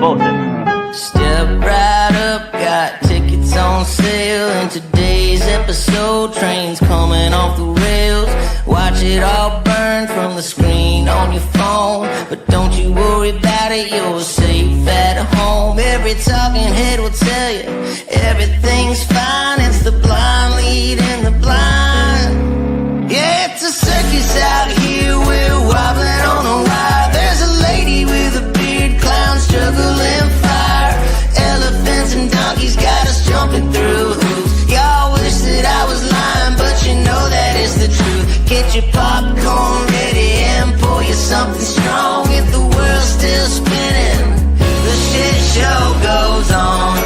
was bullshit. Step right up, got tickets on sale. In today's episode, trains coming off the rails. Watch it all burn from the screen on your phone. But don't you worry about it, you're safe at home. Every talking head will tell you everything's fine. It's the blind leading the blind. Yeah, it's a circus out here, we're wobbling on a wire. There's a lady with a beard, clowns juggling fire. Elephants and donkeys got us jumping through hoops. Y'all wish that I was lying, but you know that is the truth. Get your popcorn ready and pour you something strong. If the world's still spinning, the shit show goes on.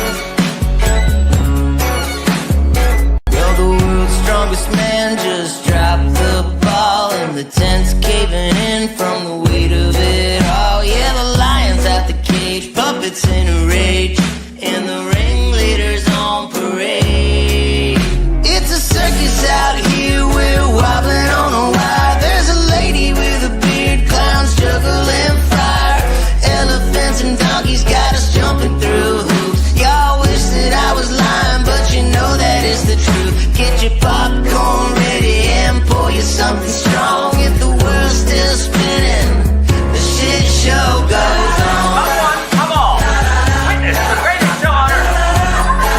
You're the world's strongest man, just drop the ball. And the tent's caving in from the weight of it all. Yeah, the lion's out the cage, puppets in a rage, and the ringleader's on parade. It's a circus out here, we're wobbling on a wire. There's a lady with a beard, clowns juggling fire. Elephants and donkeys got us jumping through hoops. Y'all wish that I was lying, but you know that is the truth. Get your popcorn ready and pour you something strong. If the world's still spinning, the shit show goes on. Come on! Witness the greatest show on earth!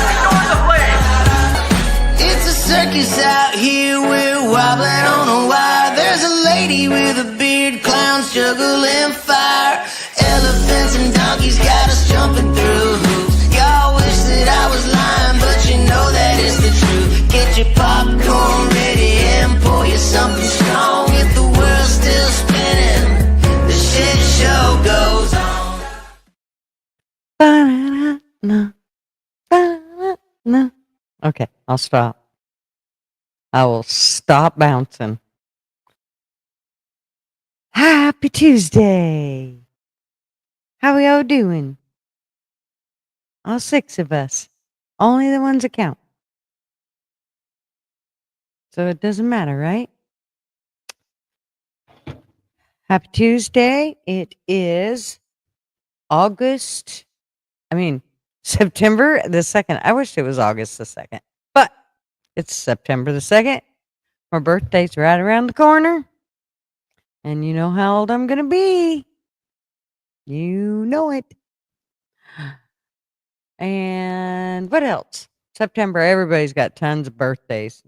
Ignore the flames! It's a circus out here, we're wobbling on a wire. There's a lady with a beard, clowns juggling fire. Elephants and donkeys got us jumping through hoops. Y'all wish that I was lying, but you know that is the truth. Get your popcorn ready and pour you something strong. If the world's still spinning, the shit show goes on. Okay, I'll stop. I will stop bouncing. Happy Tuesday. How are y'all doing? All 6 of us. Only the ones that count. So it doesn't matter, right? Happy Tuesday. It is September the 2nd. I wish it was August the 2nd. But it's September the 2nd. My birthday's right around the corner. And you know how old I'm going to be. You know it. And what else? September, everybody's got tons of birthdays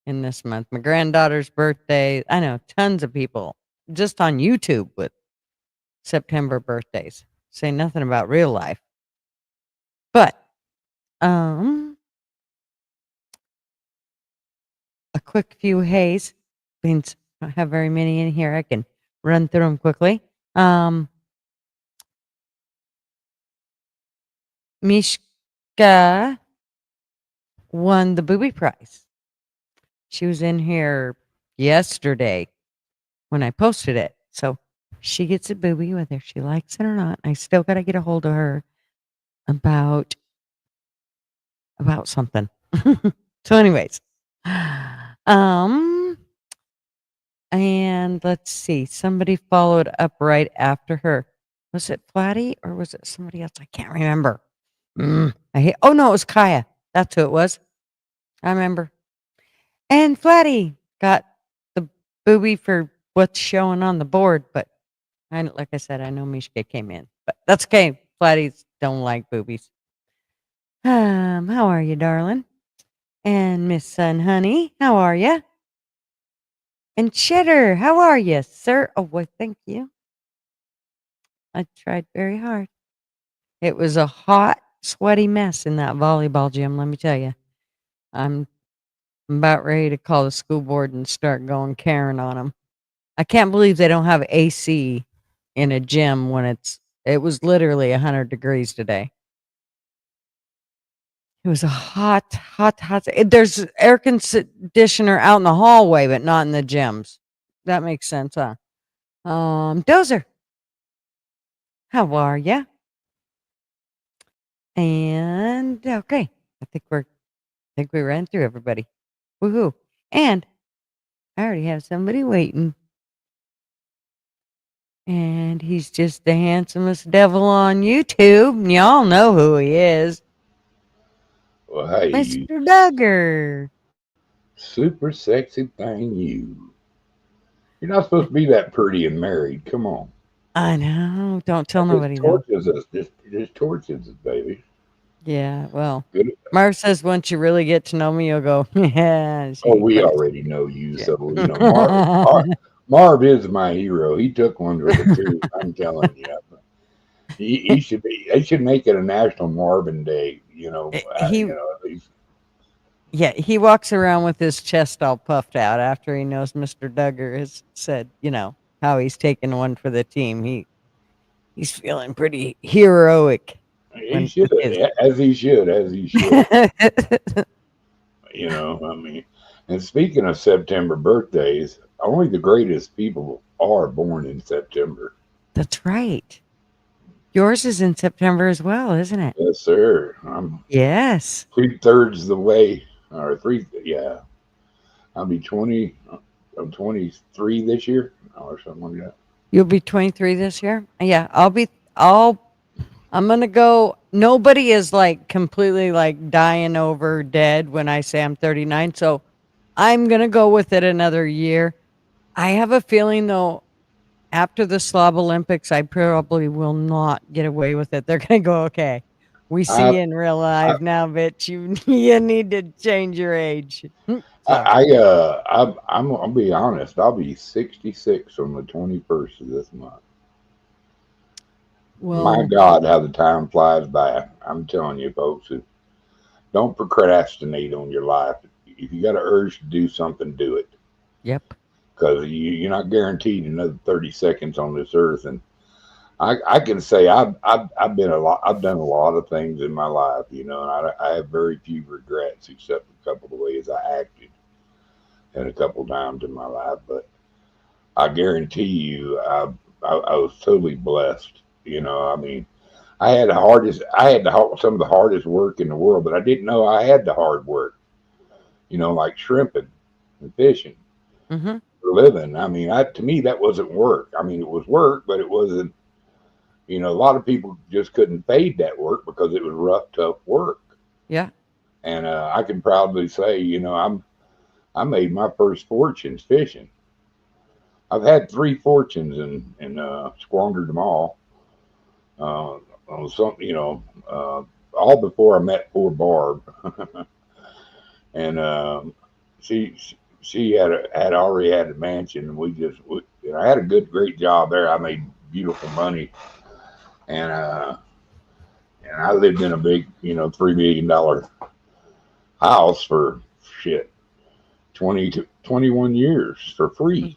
in this month. My granddaughter's birthday. I know tons of people just on YouTube with September birthdays. Say nothing about real life. But a quick few hays. Means I don't have very many in here. I can run through them quickly. Mishka won the booby prize. She was in here yesterday when I posted it. So she gets a booby whether she likes it or not. I still got to get a hold of her about something. So anyways, and let's see. Somebody followed up right after her. Was it Flatty or was it somebody else? I can't remember. Oh no, it was Kaya. That's who it was. I remember. And Flatty got the booby for what's showing on the board, but like I said, I know Mishka came in, but that's okay. Flatties don't like boobies. How are you, darling? And Miss Sun Honey, how are you? And Cheddar, how are you, sir? Oh, well, thank you. I tried very hard. It was a hot, sweaty mess in that volleyball gym, let me tell you. I'm about ready to call the school board and start going Karen on them. I can't believe they don't have AC in a gym when it was literally 100 degrees today. It was a hot. There's air conditioner out in the hallway, but not in the gyms. That makes sense, huh? Dozer, how are ya? And okay, I think we ran through everybody. Woohoo! And I already have somebody waiting. And he's just the handsomest devil on YouTube. Y'all know who he is. Well, hey, you Mr. Duggar. super sexy thing, you. You're not supposed to be that pretty and married. Come on. I know. Don't tell That just nobody though. torches us. Just torches us, baby. Yeah, well, Good. Marv says once you really get to know me, you'll go, yeah, Oh, she we plays. already know you, Yeah. so Marv is my hero. He took one for the team. I'm telling you. He should be. They should make it a National Marvin Day. He, At least. yeah, he walks around with his chest all puffed out after he knows Mr. Duggar has said, how he's taken one for the team. He's feeling pretty heroic He when should, with his. as he should. I mean, and speaking of September birthdays, only the greatest people are born in September. That's right. Yours is in September as well, isn't it? Yes, sir. I'm Yes. 2/3 the way, or three. Yeah, I'll be 20. I'm 23 this year, or something like that. You'll be 23 this year? Yeah, I'm gonna go. Nobody is like completely like dying over dead when I say I'm 39. So I'm gonna go with it another year. I have a feeling though, after the Slob Olympics, I probably will not get away with it. They're gonna go, okay, we see I, you in real I, life now, bitch. You you need to change your age. So I'll be honest. I'll be 66 on the 21st of this month. My well, God, how the time flies by. I'm telling you, folks, don't procrastinate on your life. If you got an urge to do something, do it. yep. Because you're not guaranteed another 30 seconds on this earth. And I can say I've been a lot. I've done a lot of things in my life, and I have very few regrets except a couple of ways I acted and a couple times in my life. But I guarantee you, I was totally blessed. I mean, I had some of the hardest work in the world, but I didn't know I had the hard work. Like shrimping and fishing Mm-hmm. for a living. I mean, to me that wasn't work. I mean, it was work, but it wasn't. A lot of people just couldn't fade that work because it was rough, tough work. Yeah. And I can proudly say, I made my first fortunes fishing. I've had three fortunes and squandered them all. On something, all before I met poor Barb, and she she had already had a mansion, and I had a great job there. I made beautiful money, and I lived in a big, $3 million house for shit 20 to 21 years for free.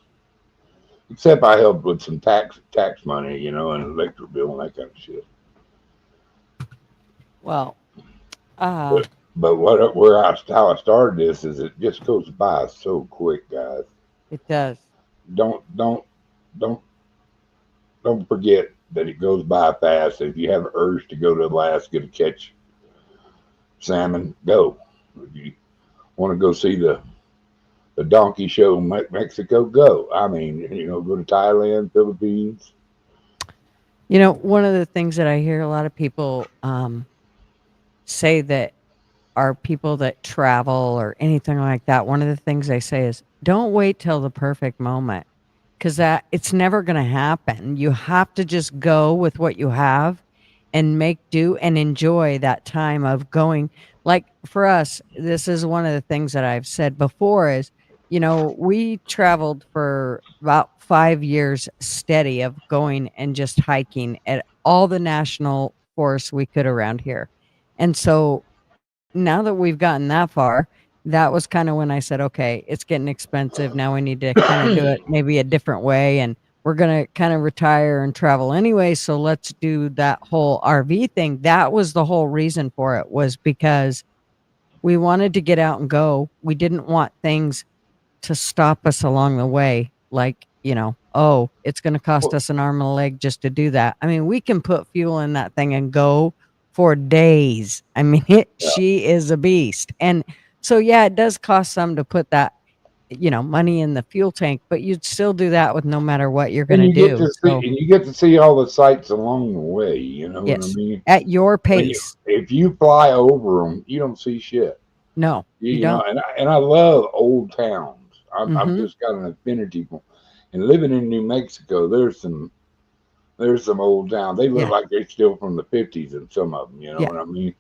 Except I helped with some tax money, and electric bill and that kind of shit. Well, uh, But how I started this is it just goes by so quick, guys. it does. Don't don't don't don't forget that it goes by fast. If you have an urge to go to Alaska to catch salmon, go. If you want to go see the donkey show in Mexico, go. I mean, go to Thailand, Philippines. One of the things that I hear a lot of people say that are people that travel or anything like that, one of the things they say is don't wait till the perfect moment because that it's never going to happen. You have to just go with what you have and make do and enjoy that time of going. Like for us, this is one of the things that I've said before is, we traveled for about 5 years steady of going and just hiking at all the national forests we could around here. And so now that we've gotten that far, that was kind of when I said, okay, it's getting expensive. Now we need to kind of do it maybe a different way. And we're going to kind of retire and travel anyway. So let's do that whole RV thing. That was the whole reason for it, was because we wanted to get out and go. We didn't want things to stop us along the way. Like, oh, it's going to cost Well, us an arm and a leg just to do that. I mean, we can put fuel in that thing and go for days. I mean, yeah. she is a beast. And so, yeah, it does cost some to put that. money in the fuel tank, but you'd still do that with no matter what you're going And to you get do. to see, So, and you get to see all the sights along the way. You know what I yes, mean? at your When you, pace. if you fly over them, you don't see shit. No, you You know, don't. and I love old towns. I've Mhm. just got an affinity for. And living in New Mexico, there's some old towns. They look Yeah. like they're still from the '50s in some of them. You know Yeah. what I mean?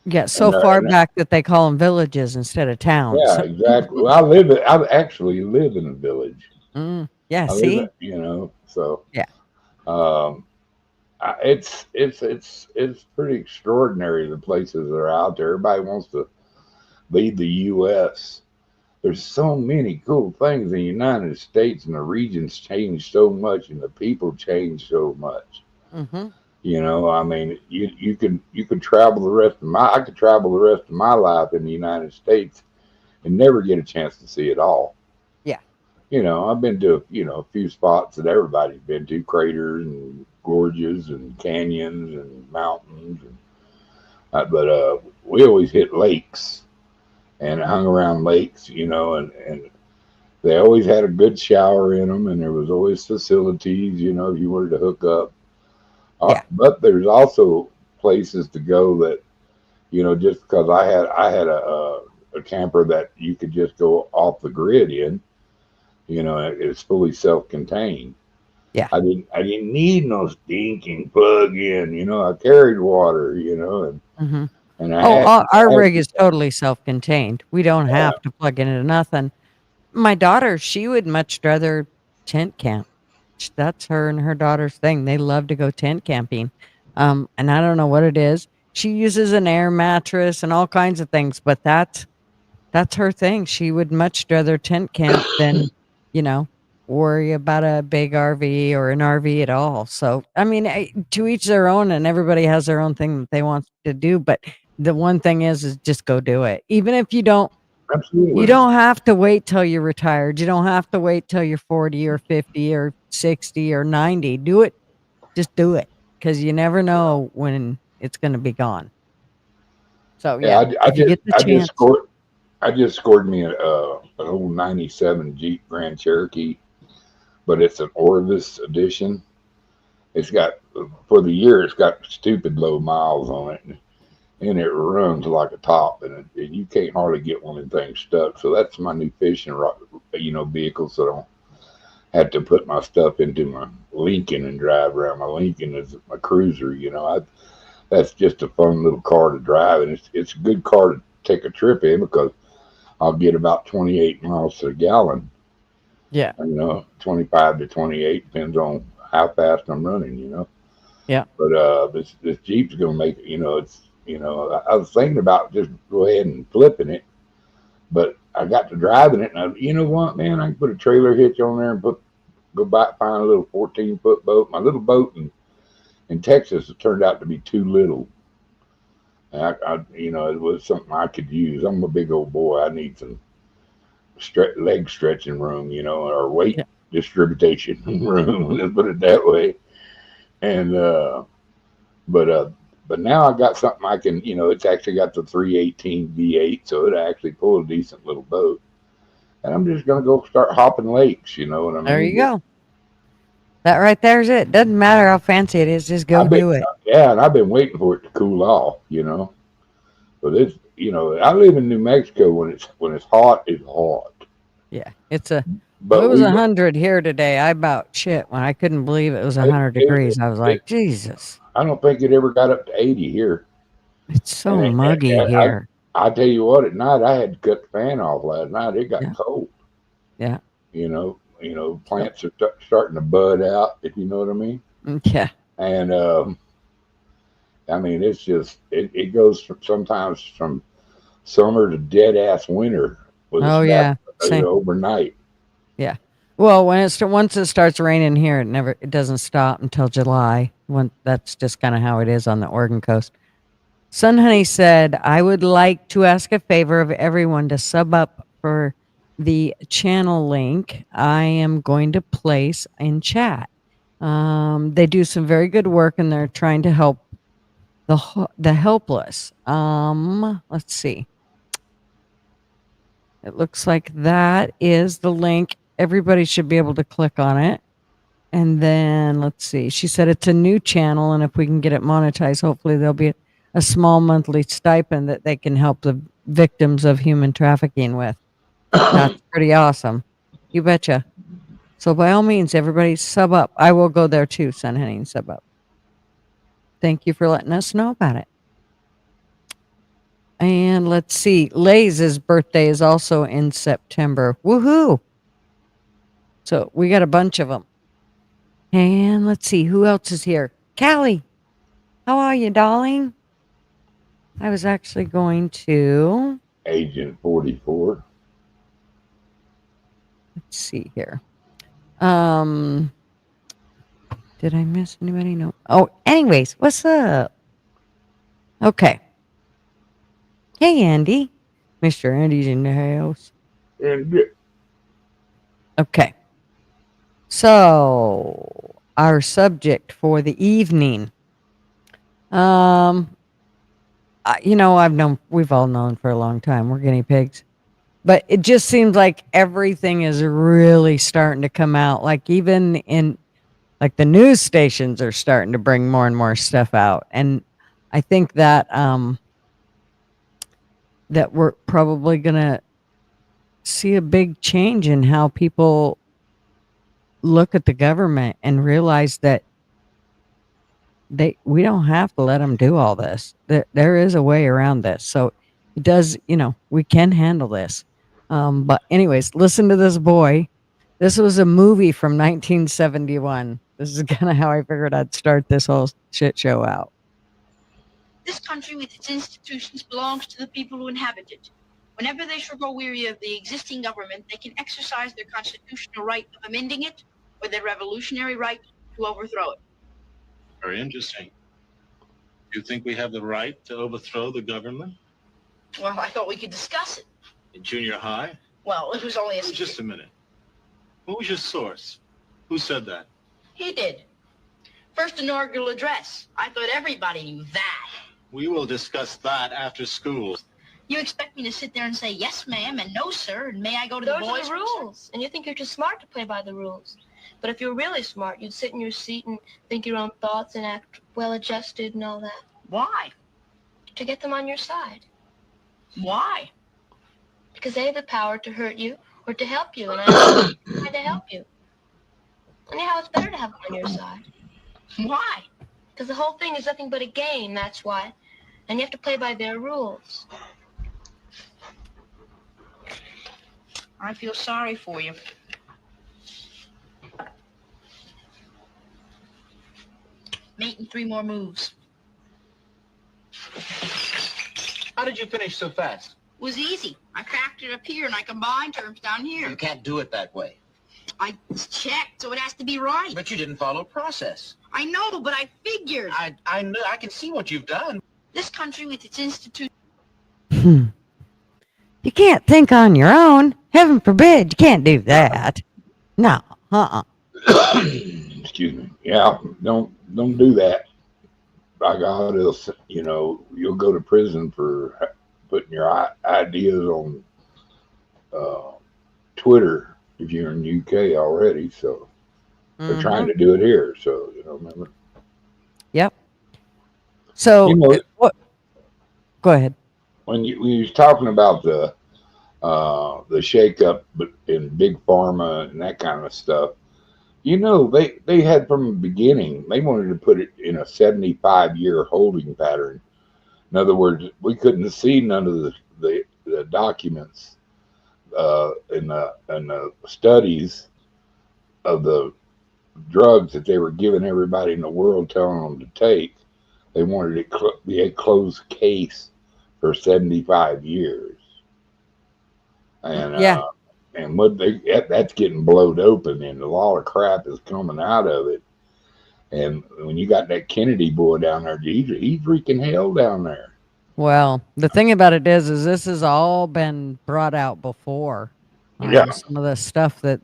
Yeah, And so they're, far and back that they call them villages instead of towns. yeah, exactly. Well, I actually live in a village. Yeah, I live in, see? so Yeah. um, it's pretty extraordinary the places that are out there. Everybody wants to lead the U.S. There's so many cool things in the United States, and the regions change so much, and the people change so much. Mhm. I mean, you could travel the rest of my I could travel the rest of my life in the United States and never get a chance to see it all. Yeah. I've been to a few spots that everybody's been to, craters and gorges and canyons and mountains, but we always hit lakes and hung around lakes, and they always had a good shower in them, and there was always facilities, if you wanted to hook up. Yeah. But there's also places to go that, just because I had a camper that you could just go off the grid in, it's fully self-contained. Yeah. I didn't need no stinking plug in, I carried water, Mhm. and I Oh, had, our I had rig is totally self-contained. We don't have to plug into nothing. My daughter, she would much rather tent camp. That's her and her daughter's thing. They love to go tent camping. And I don't know what it is. She uses an air mattress and all kinds of things, but that's her thing. She would much rather tent camp than, you know, worry about a big RV or an RV at all. So, I mean, to each their own, and everybody has their own thing that they want to do. But the one thing is just go do it. Even if you absolutely. don't have to wait till you're retired. You don't have to wait till you're 40 or 50 or 60 or 90. Do it. Just do it because you never know when it's going to be gone. So, Yeah, yeah, if you get the chance. I just scored me an old '97 Jeep Grand Cherokee, but it's an Orvis edition. It's got for the year, it's got stupid low miles on it, and it runs like a top, and you can't hardly get one of them things stuck. So that's my new fishing vehicle. So I don't have to put my stuff into my Lincoln and drive around. My Lincoln is my cruiser. That's just a fun little car to drive, and it's a good car to take a trip in because I'll get about 28 miles to the gallon. Yeah. 25 to 28 depends on how fast I'm running. Yeah. But this Jeep's gonna make it. I was thinking about just go ahead and flipping it, but I got to driving it, and you know what, man, I can put a trailer hitch on there and go back find a little 14-foot boat. My little boat in Texas it turned out to be too little. And it was something I could use. I'm a big old boy. I need some leg stretching room, or weight Yeah. distribution room. Let's put it that way. And but but now I got something I can, it's actually got the 318 V8, so it actually pull a decent little boat. And I'm just gonna go start hopping lakes. You know what I There mean? you go. That right there's it. Doesn't matter how fancy it is. Just go I've been do it. yeah, and I've been waiting for it to cool off. But I live in New Mexico when it's hot, it's hot. Yeah. If it But was we 100 here today, I about shit when I couldn't believe it was it, 100 it, degrees. I was it, like, Jesus, I don't think it ever got up to 80 here. it's so And, muggy and here. I tell you what, at night I had to cut the fan off last night. It got Yeah. cold. Yeah. So, Plants are starting to bud out, if you know what I mean. yeah. And I mean, it's just it goes sometimes from summer to dead ass winter with a Oh, snap, yeah. Same. overnight. Yeah. Well, once it starts raining here, it doesn't stop until July. That's just kind of how it is on the Oregon coast. Sun Honey said, I would like to ask a favor of everyone to sub up for the channel link I am going to place in chat. They do some very good work and they're trying to help the helpless. Let's see. It looks like that is the link. Everybody should be able to click on it. And then let's see. She said it's a new channel, and if we can get it monetized, hopefully there'll be a small monthly stipend that they can help the victims of human trafficking with. That's pretty awesome. You betcha. So by all means, everybody sub up. I will go there too, Son Henning, sub up. Thank you for letting us know about it. And let's see. Lay's birthday is also in September. Woohoo! So we got a bunch of them. And let's see. Who else is here? Callie. How are you, darling? I was actually going to. Agent 44. Let's see here. Did I miss anybody? No. Oh, anyways, what's up? Okay. Hey, Andy. Mr. Andy's in the house. And Okay. So, our subject for the evening. We've all known for a long time we're guinea pigs. But it just seems like everything is really starting to come out. Like even in like the news stations are starting to bring more and more stuff out. And I think that that we're probably going to see a big change in how people look at the government and realize that we don't have to let them do all this. There is a way around this. So it does, we can handle this. But anyways, listen to this boy. This was a movie from 1971. This is kind of how I figured I'd start this whole shit show out. This country with its institutions belongs to the people who inhabit it. Whenever they shall grow weary of the existing government, they can exercise their constitutional right of amending it or their revolutionary right to overthrow it. Very interesting. You think we have the right to overthrow the government? Well, I thought we could discuss it. In junior high? Well, it was only a... Just a minute. What was your source? Who said that? He did. First inaugural address. I thought everybody knew that. We will discuss that after school. You expect me to sit there and say, yes, ma'am, and no, sir, and may I go to Those the are boys' the rules, and you think you're too smart to play by the rules. But if you're really smart, you'd sit in your seat and think your own thoughts and act well-adjusted and all that. Why? To get them on your side. Why? Because they have the power to hurt you or to help you, and I try to help you. Anyhow, it's better to have them on your side. Why? Because the whole thing is nothing but a game, that's why. And you have to play by their rules. I feel sorry for you. Making 3 more moves. How did you finish so fast? Was easy. I cracked it up here and I combined terms down here. You can't do it that way. I checked, so it has to be right. But you didn't follow process. I know, but I figured. I know. I can see what you've done. This country with its institutions. You can't think on your own. Heaven forbid, you can't do that. No, excuse me. Yeah, don't do that. By God, you'll go to prison for putting your ideas on Twitter if you're in the UK already. So they're trying to do it here. So remember. Yep. So what? Go ahead. When you was talking about the shakeup in big pharma and that kind of stuff, they had from the beginning, they wanted to put it in a 75-year holding pattern. In other words, we couldn't see none of the documents in the studies of the drugs that they were giving everybody in the world, telling them to take. They wanted it be a closed case for 75 years. And and that's getting blowed open, and a lot of crap is coming out of it. And when you got that Kennedy boy down there, he's freaking hell down there. Well, the thing about it is this has all been brought out before. Some of the stuff that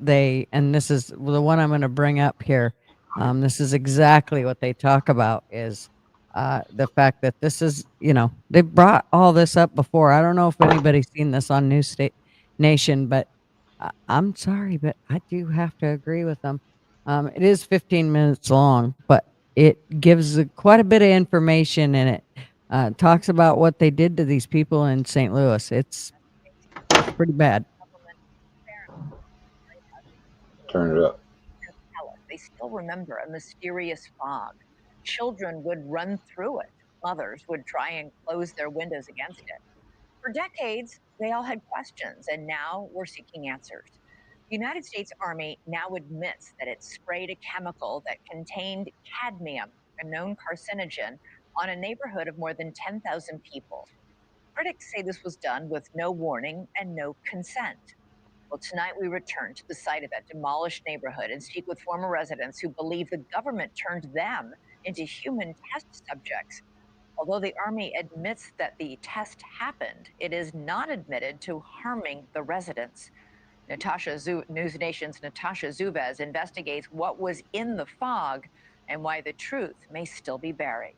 and this is the one I'm going to bring up here. This is exactly what they talk about is the fact that this is, they brought all this up before. I don't know if anybody's seen this on nation, but I'm sorry, but I do have to agree with them. It is 15 minutes long, but it gives quite a bit of information, and it talks about what they did to these people in St. Louis. It's pretty bad. Turn it up. They still remember a mysterious fog. Children would run through it. Mothers would try and close their windows against it. For decades, they all had questions, and now we're seeking answers. The United States Army now admits that it sprayed a chemical that contained cadmium, a known carcinogen, on a neighborhood of more than 10,000 people. Critics say this was done with no warning and no consent. Well, tonight we return to the site of that demolished neighborhood and speak with former residents who believe the government turned them into human test subjects. Although the Army admits that the test happened, it is not admitted to harming the residents. News Nation's Natasha Zubez investigates what was in the fog and why the truth may still be buried.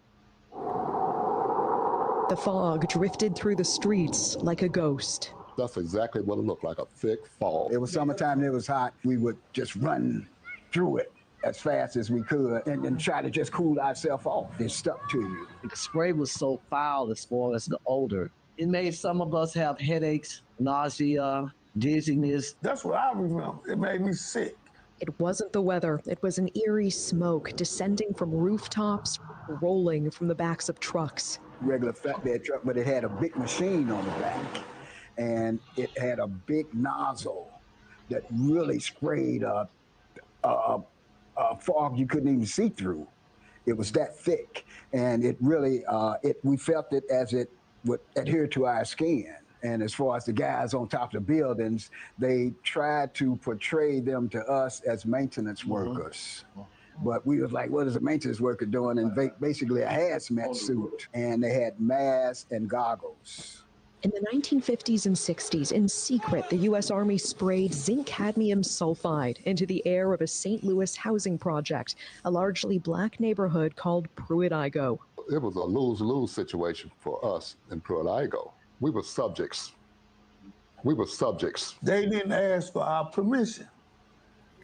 The fog drifted through the streets like a ghost. That's exactly what it looked like, a thick fog. It was summertime and it was hot. We would just run through it as fast as we could and try to just cool ourselves off. It stuck to you. The spray was so foul as far as the odor. It made some of us have headaches, nausea, dizziness. That's what I remember. It made me sick. It wasn't the weather. It was an eerie smoke descending from rooftops, rolling from the backs of trucks. Regular flatbed truck, but it had a big machine on the back. And it had a big nozzle that really sprayed a fog you couldn't even see through. It was that thick, and it really we felt it as it would adhere to our skin. And as far as the guys on top of the buildings, they tried to portray them to us as maintenance workers. But we was like, what is a maintenance worker doing? And basically a hazmat suit, and they had masks and goggles. In the 1950s and 60s, in secret, the U.S. Army sprayed zinc cadmium sulfide into the air of a St. Louis housing project, a largely black neighborhood called Pruitt-Igoe. It was a lose-lose situation for us in Pruitt-Igoe. We were subjects. We were subjects. They didn't ask for our permission.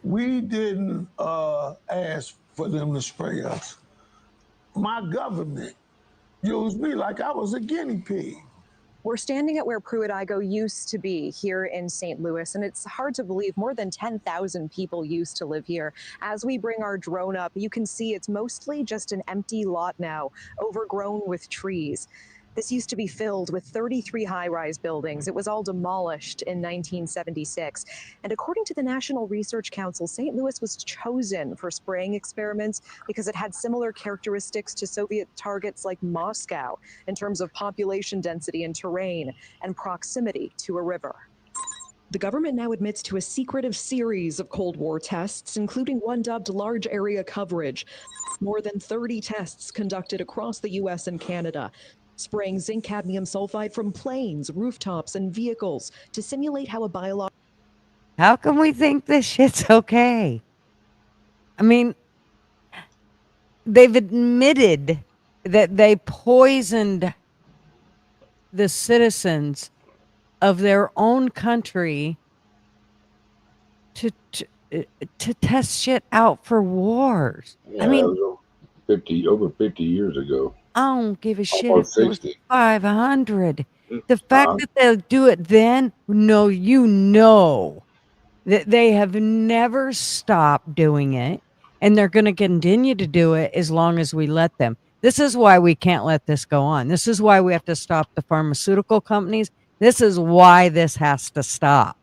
We didn't ask for them to spray us. My government used me like I was a guinea pig. We're standing at where Pruitt-Igoe used to be here in St. Louis, and it's hard to believe more than 10,000 people used to live here. As we bring our drone up, you can see it's mostly just an empty lot now, overgrown with trees. This used to be filled with 33 high-rise buildings. It was all demolished in 1976. And according to the National Research Council, St. Louis was chosen for spraying experiments because it had similar characteristics to Soviet targets like Moscow in terms of population density and terrain and proximity to a river. The government now admits to a secretive series of Cold War tests, including one dubbed Large Area Coverage. More than 30 tests conducted across the U.S. and Canada, spraying zinc cadmium sulfide from planes, rooftops, and vehicles to simulate how a biological... How can we think this shit's okay? I mean, they've admitted that they poisoned the citizens of their own country to test shit out for wars. Yeah, I mean, that was over 50 years ago. I don't give a shit if Almost it was 60. 500. The fact that they'll do it then, no, you know that they have never stopped doing it, and they're going to continue to do it as long as we let them. This is why we can't let this go on. This is why we have to stop the pharmaceutical companies. This is why this has to stop.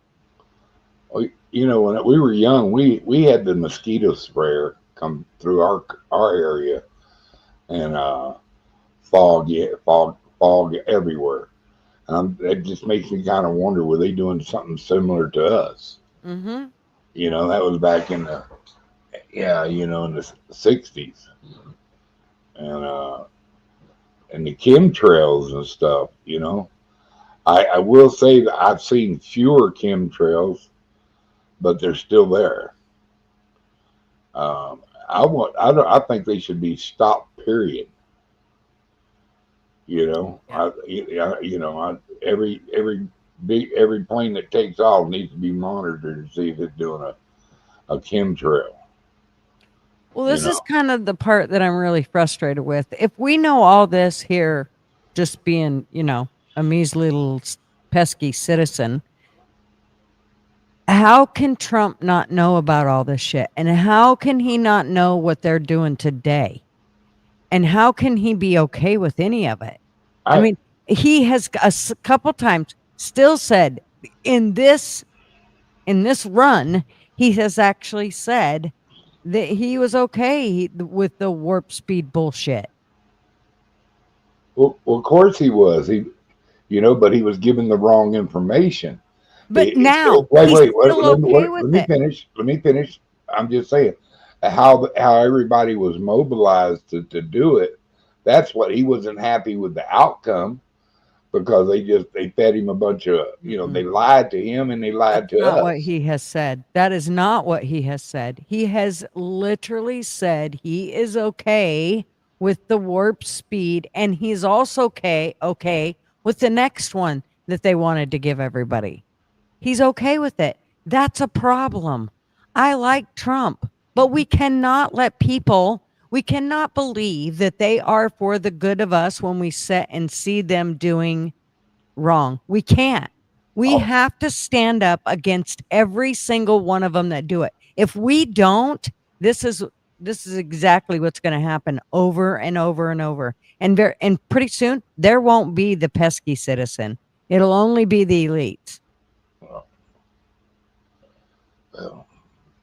You know, when we were young, we had the mosquito sprayer come through our area, and fog everywhere. It just makes me kind of wonder, were they doing something similar to us? Mm-hmm. You know, that was back in the, in the 60s. And the chemtrails and stuff, you know. I will say that I've seen fewer chemtrails, but they're still there. I think they should be stopped, period. You know, every every plane that takes off needs to be monitored to see if it's doing a chemtrail. Well, You this is know, kind of the part that I'm really frustrated with. If we know all this here, just being, a measly little pesky citizen, how can Trump not know about all this shit? And how can he not know what they're doing today? And how can he be okay with any of it? I mean, he has a couple times still said in this run, he has actually said that he was okay with the warp speed bullshit. well, of course he was. But he was given the wrong information. But now Wait, he's wait, still okay let with me it. finish. Let me finish. I'm just saying how everybody was mobilized to do it. That's what he wasn't happy with the outcome because they fed him a bunch of they lied to him and they lied That's to not what us. he has said. That is not what he has said. He has literally said he is okay with the warp speed, and he's also okay with the next one that they wanted to give everybody. He's okay with it. That's a problem. I like Trump, but we cannot we cannot believe that they are for the good of us when we sit and see them doing wrong. We can't. We have to stand up against every single one of them that do it. If we don't, this is exactly what's going to happen over and over and over. And pretty soon there won't be the pesky citizen. It'll only be the elites.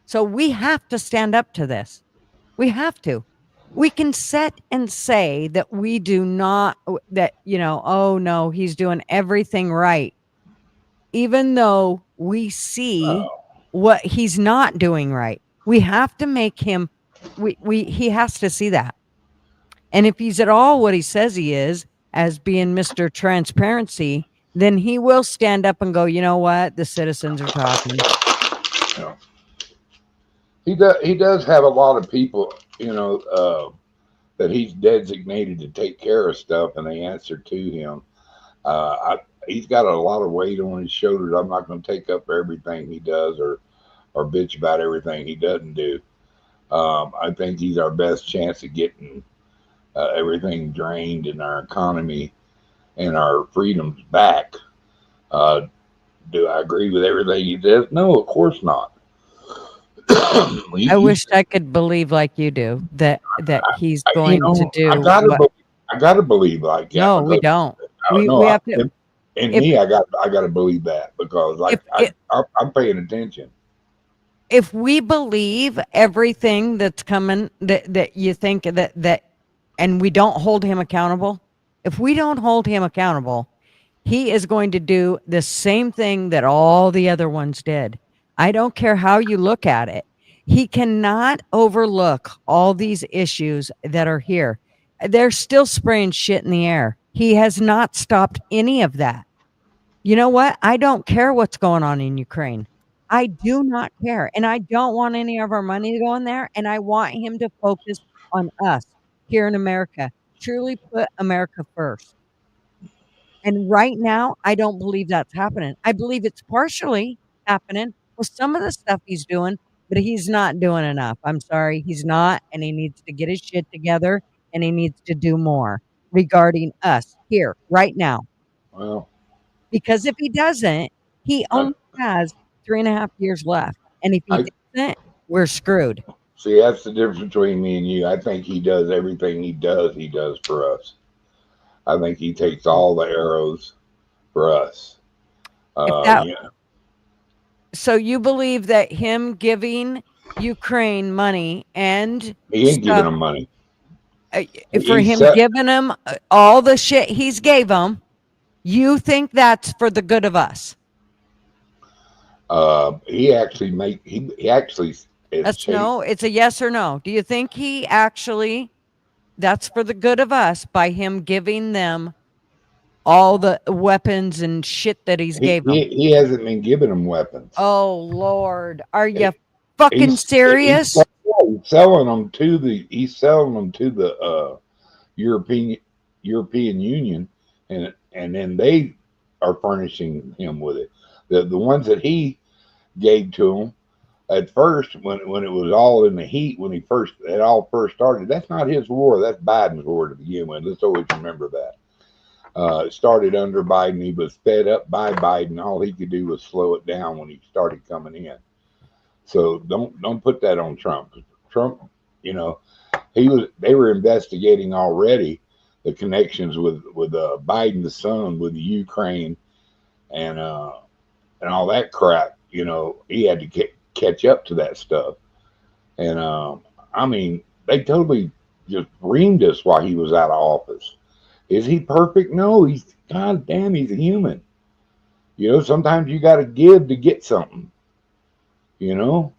So we have to stand up to this. We have to. We can sit and say that we do not, oh no, he's doing everything right. Even though we see what he's not doing right. We have to make him, he has to see that. And if he's at all what he says he is, as being Mr. Transparency, then he will stand up and go, you know what? The citizens are talking. He does have a lot of people, that he's designated to take care of stuff, and they answer to him. He's got a lot of weight on his shoulders. I'm not going to take up everything he does or bitch about everything he doesn't do. I think he's our best chance of getting everything drained in our economy and our freedoms back. Do I agree with everything he does? No, of course not. I wish I could believe like you do that he's going to do. I gotta believe like that. No, we don't. We have to. I gotta believe that because I'm paying attention. If we believe everything that's coming, that you think that, and we don't hold him accountable, if we don't hold him accountable, he is going to do the same thing that all the other ones did. I don't care how you look at it. He cannot overlook all these issues that are here. They're still spraying shit in the air. He has not stopped any of that. You know what? I don't care what's going on in Ukraine. I do not care. And I don't want any of our money to go in there. And I want him to focus on us here in America. Truly put America first. And right now, I don't believe that's happening. I believe it's partially happening with some of the stuff he's doing, but he's not doing enough. I'm sorry, he's not. And he needs to get his shit together and he needs to do more regarding us here, right now. Well, because if he doesn't, he only has 3.5 years left. And if he doesn't, we're screwed. See, that's the difference between me and you. I think he does everything he does for us. I think he takes all the arrows for us. So you believe that him giving Ukraine money and he ain't giving them money. Giving them all the shit he's gave them, you think that's for the good of us? He actually it's a yes or no. Do you think he actually, that's for the good of us by him giving them all the weapons and shit that he's gave them? He hasn't been giving them weapons. Oh Lord, are you fucking serious? He's selling them to the European Union, and then they are furnishing him with it. The ones that he gave to him at first, when it was all in the heat, when it all first started, that's not his war. That's Biden's war to begin with. Let's always remember that. It started under Biden. He was fed up by Biden. All he could do was slow it down when he started coming in. So don't put that on Trump. Trump, you know, they were investigating already the connections with Biden's son with the Ukraine and all that crap. You know, he had to catch up to that stuff. And I mean, they totally just reamed us while he was out of office. Is he perfect? No, God damn, he's a human. You know, sometimes you got to give to get something. You know,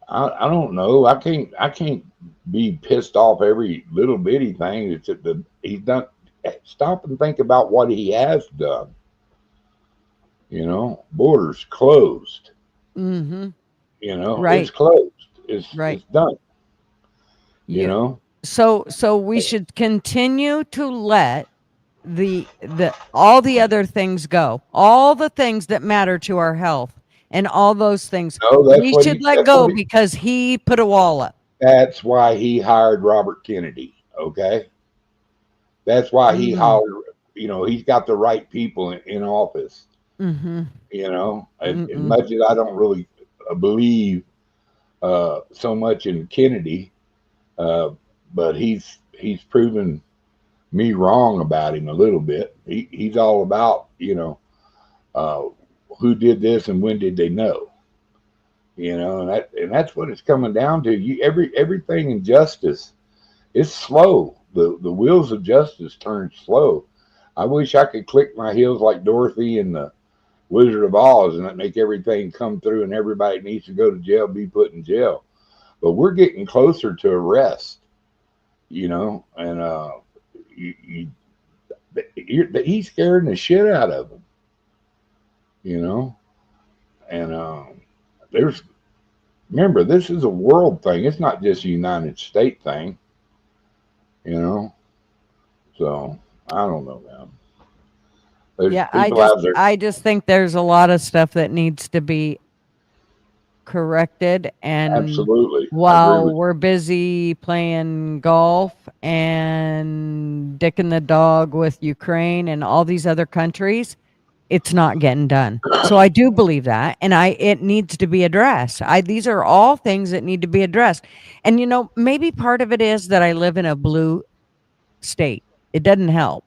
I don't know. I can't be pissed off every little bitty thing. It's that he's done. Stop and think about what he has done. You know, borders closed. Mm-hmm. You know, Right. it's closed. It's Right. done. You Yeah. know. So we should continue to let the all the other things go, all the things that matter to our health and all those things No, we should let go because he put a wall up. That's why he hired Robert Kennedy. Okay, that's why he hired. You know, he's got the right people in office. Mm-hmm. You know, as much as I don't really believe so much in Kennedy, but he's proven me wrong about him a little bit. He's all about, you know, who did this and when did they know. You know, and that's what it's coming down to. Everything in justice is slow. The wheels of justice turn slow. I wish I could click my heels like Dorothy and the Wizard of Oz and that make everything come through and everybody needs to go to jail, be put in jail. But we're getting closer to arrest, you know, and he's scaring the shit out of them, you know, and remember, this is a world thing. It's not just a United States thing, you know. So I don't know, man. Yeah, I just think there's a lot of stuff that needs to be corrected, and absolutely, while we're busy playing golf and dicking the dog with Ukraine and all these other countries, it's not getting done. So I do believe that, and it needs to be addressed. These are all things that need to be addressed. And you know, maybe part of it is that I live in a blue state. It doesn't help.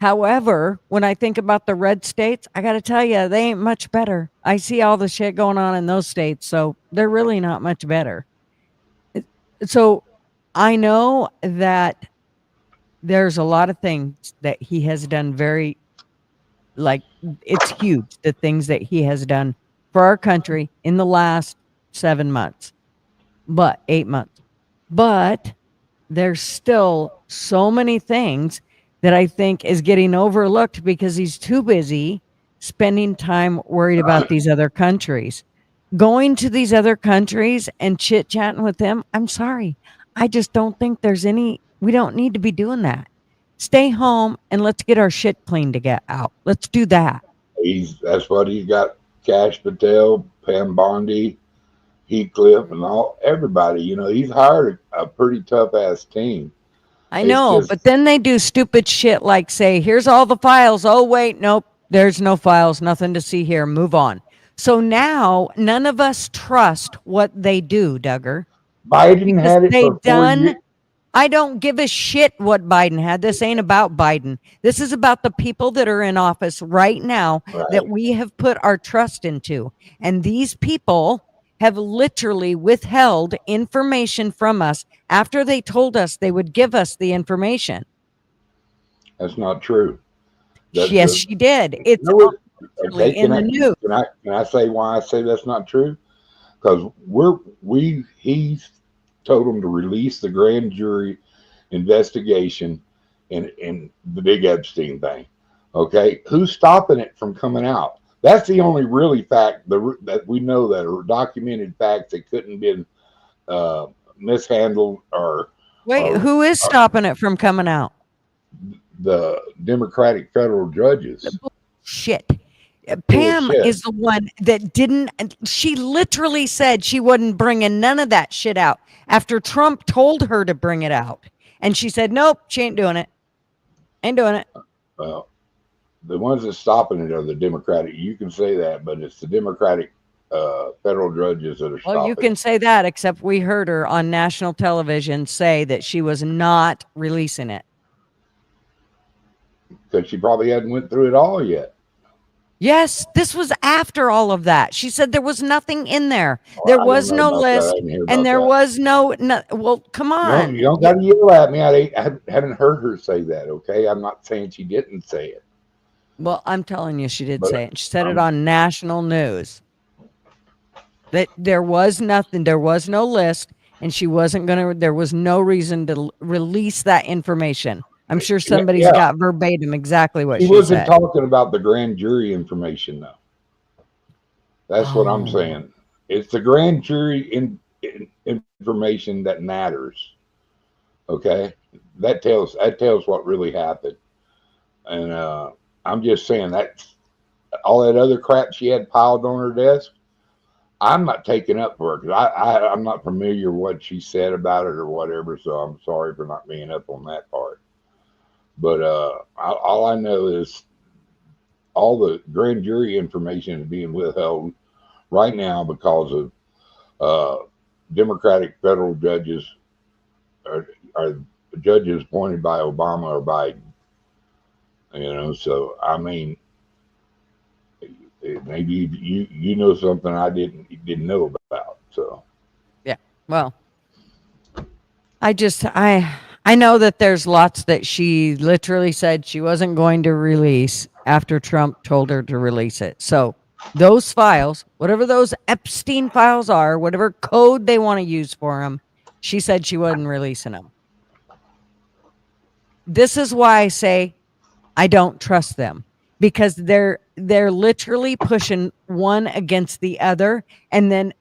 However, when I think about the red states, I got to tell you, they ain't much better. I see all the shit going on in those states, so they're really not much better. So I know that there's a lot of things that he has done it's huge, the things that he has done for our country in the last 7 months, 8 months. But there's still so many things that I think is getting overlooked because he's too busy spending time worried about these other countries. Going to these other countries and chit-chatting with them, I'm sorry. I just don't think we don't need to be doing that. Stay home and let's get our shit cleaned to get out. Let's do that. That's what he's got. Cash Patel, Pam Bondi, Heathcliff, and everybody. You know, he's hired a pretty tough ass team. I know, but then they do stupid shit like say, here's all the files. Oh, wait, nope, there's no files, nothing to see here. Move on. So now none of us trust what they do, Duggar. Biden had it for 4 years. I don't give a shit what Biden had. This ain't about Biden. This is about the people that are in office right now that we have put our trust into. And these people have literally withheld information from us after they told us they would give us the information. That's not true. Yes, she did. It's okay. in the news. Can I say why I say that's not true? Because he's told them to release the grand jury investigation in the big Epstein thing. Okay, who's stopping it from coming out? That's the only really fact that we know that are documented facts that couldn't been mishandled or. Wait, who is stopping it from coming out? The Democratic federal judges. shit. Pam shit. is the one that didn't. She literally said she wasn't bringing none of that shit out after Trump told her to bring it out, and she said, "Nope, she ain't doing it. Ain't doing it." Well, the ones that's stopping it are the Democratic. You can say that, but it's the Democratic federal judges that are Well, stopping you can say that, except we heard her on national television say that she was not releasing it. because she probably hadn't went through it all yet. Yes, this was after all of that. She said there was nothing in there. Well, There I don't was know no about that. I list, didn't hear and about there that. was no. Well, come on. You don't got to yell at me. I haven't heard her say that. Okay, I'm not saying she didn't say it. Well, I'm telling you, she did But say it. She said it on national news. That there was nothing. There was no list, and she wasn't gonna. There was no reason to release that information. I'm sure somebody's yeah. got verbatim exactly what She she wasn't said. talking about the grand jury information, though. That's what I'm Oh. saying. It's the grand jury information that matters. Okay, that tells what really happened. And I'm just saying that all that other crap she had piled on her desk, I'm not taking up for it because I'm not familiar what she said about it or whatever. So I'm sorry for not being up on that part. But all I know is all the grand jury information is being withheld right now because of Democratic federal judges are judges appointed by Obama or Biden. You know, so I mean, maybe you know something I didn't know about. So Yeah. Well, I know that there's lots that she literally said she wasn't going to release after Trump told her to release it. So those files, whatever those Epstein files are, whatever code they want to use for them, she said she wasn't releasing them. This is why I say I don't trust them, because they're literally pushing one against the other, and then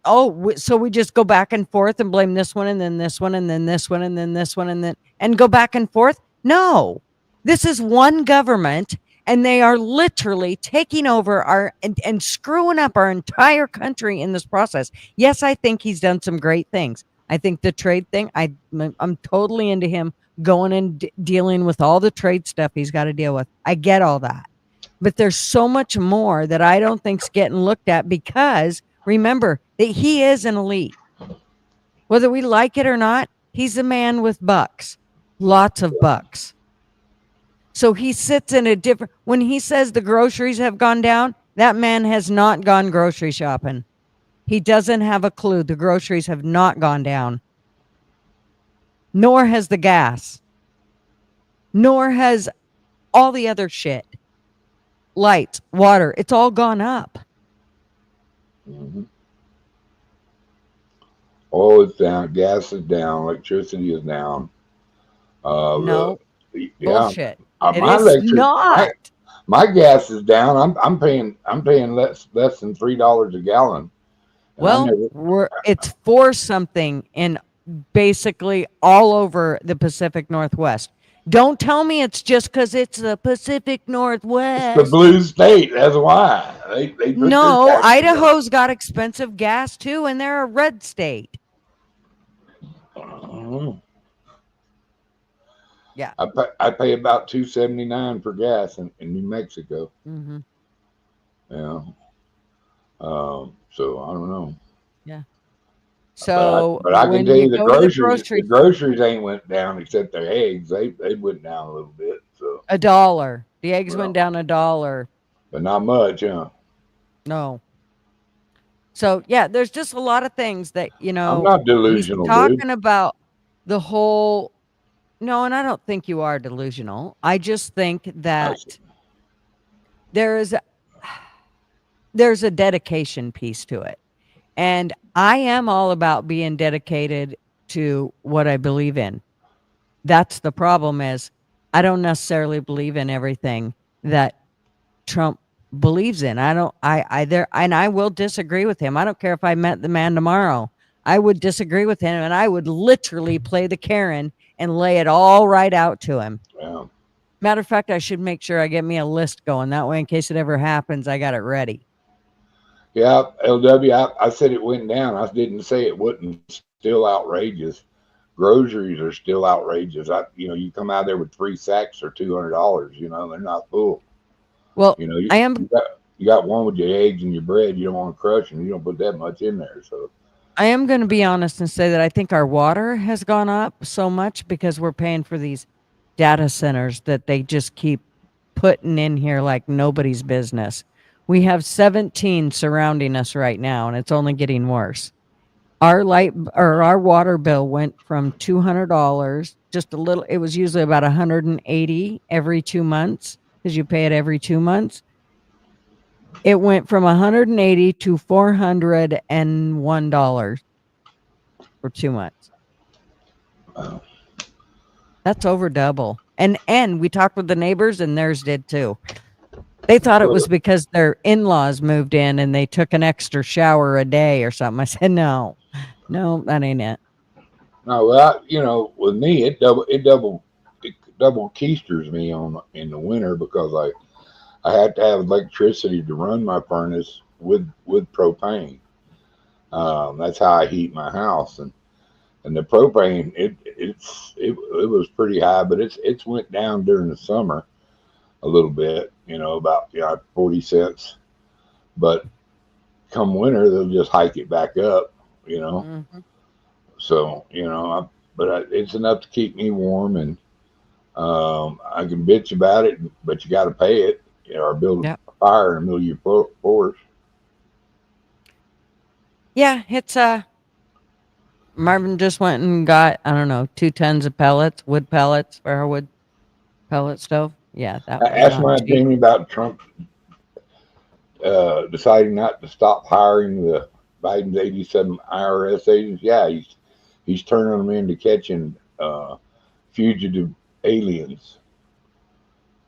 so we just go back and forth and blame this one and then this one and then this one and then this one and go back and forth. No, this is one government, and they are literally taking over our and screwing up our entire country in this process. Yes, I think he's done some great things. I think the trade thing, I'm totally into him going and dealing with all the trade stuff he's got to deal with. I get all that. But there's so much more that I don't think's getting looked at, because remember that he is an elite. Whether we like it or not, he's a man with bucks, lots of bucks. So he sits in a different, when he says the groceries have gone down, that man has not gone grocery shopping. He doesn't have a clue. The groceries have not gone down. Nor has the gas. Nor has all the other shit. Lights, water, it's all gone up. mm-hmm. Oil is down, gas is down, electricity is down. No, bullshit. It My is not. My gas is down. I'm paying less than $3 a gallon. Well, it's for something in basically all over the Pacific Northwest. Don't tell me it's just because it's the Pacific Northwest. It's the blue state. That's why they put no, Idaho's got expensive gas too, and they're a red state. Yeah, I pay about $2.79 for gas in New Mexico. Mm-hmm. Yeah. So I don't know. Yeah. So, but I can tell you the groceries ain't went down except their eggs. They went down a little bit. So $1. The eggs went down $1, but not much, huh? No. So yeah, there's just a lot of things that I'm not delusional, he's talking dude. about the whole. No, and I don't think you are delusional. I just think that there's a dedication piece to it. And I am all about being dedicated to what I believe in. That's the problem, is I don't necessarily believe in everything that Trump believes in. I will disagree with him. I don't care if I met the man tomorrow. I would disagree with him, and I would literally play the Karen and lay it all right out to him. Yeah. Matter of fact, I should make sure I get me a list going. That way, in case it ever happens, I got it ready. Yeah, LW, I said it went down. I didn't say it wasn't still outrageous. Groceries are still outrageous. You come out there with 3 sacks for $200. They're not full. Well, You I am you got one with your eggs and your bread. You don't want to crush them. You don't put that much in there. So going to be honest and say that I think our water has gone up so much because we're paying for these data centers that they just keep putting in here like nobody's business. We have 17 surrounding us right now, and it's only getting worse. Our our water bill went from $200, just a little. It was usually about 180 every 2 months because you pay it every 2 months. It went from 180 to $401 for 2 months. That's over double. And we talked with the neighbors, and theirs did too. They thought it was because their in-laws moved in and they took an extra shower a day or something. I said, no, that ain't it. no, well, with me, it double keisters me in the winter because I had to have electricity to run my furnace with propane. That's how I heat my house, and the propane it was pretty high, but it's went down during the summer a little bit, about 40 cents. But come winter, they'll just hike it back up, Mhm. So it's enough to keep me warm, and I can bitch about it, but you got to pay it, or build Yep. a fire in the middle of your forest. Yeah, it's Marvin just went and got, I don't know, 2 tons of pellets, wood pellets for our wood pellet stove. Yeah, that was Ask not my cheap. opinion about Trump deciding not to stop hiring the Biden's 87 IRS agents. Yeah, he's turning them into catching fugitive aliens.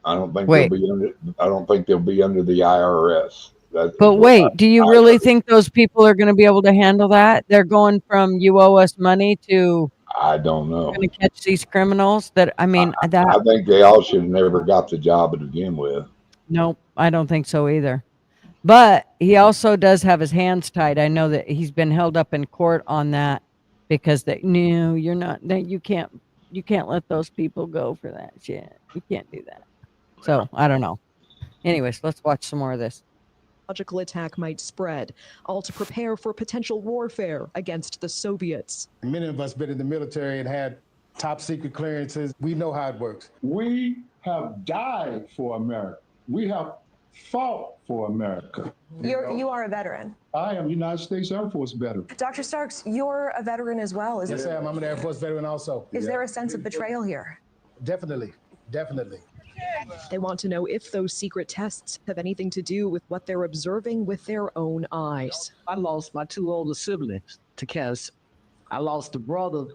I don't think Wait, they'll be under the IRS. That is but what wait, do you I really heard. think those people are going to be able to handle that? They're going from you owe us money to I don't know. going to catch these criminals that, I mean, I think they all should have never got the job to begin with. nope, I don't think so either. But he also does have his hands tied. I know that he's been held up in court on that because no, you're not, that you can't let those people go for that shit. You can't do that. So I don't know. Anyways, let's watch some more of this. Biological attack might spread, all to prepare for potential warfare against the Soviets. Many of us been in the military and had top secret clearances. We know how it works. We have died for America. We have fought for America. You are a veteran. I am United States Air Force veteran. Dr. Starks, you're a veteran as well. Yes, I am. I'm an Air Force veteran also. Is there a sense of betrayal here? Definitely. Definitely. They want to know if those secret tests have anything to do with what they're observing with their own eyes. I lost my 2 older siblings to cancer. I lost a brother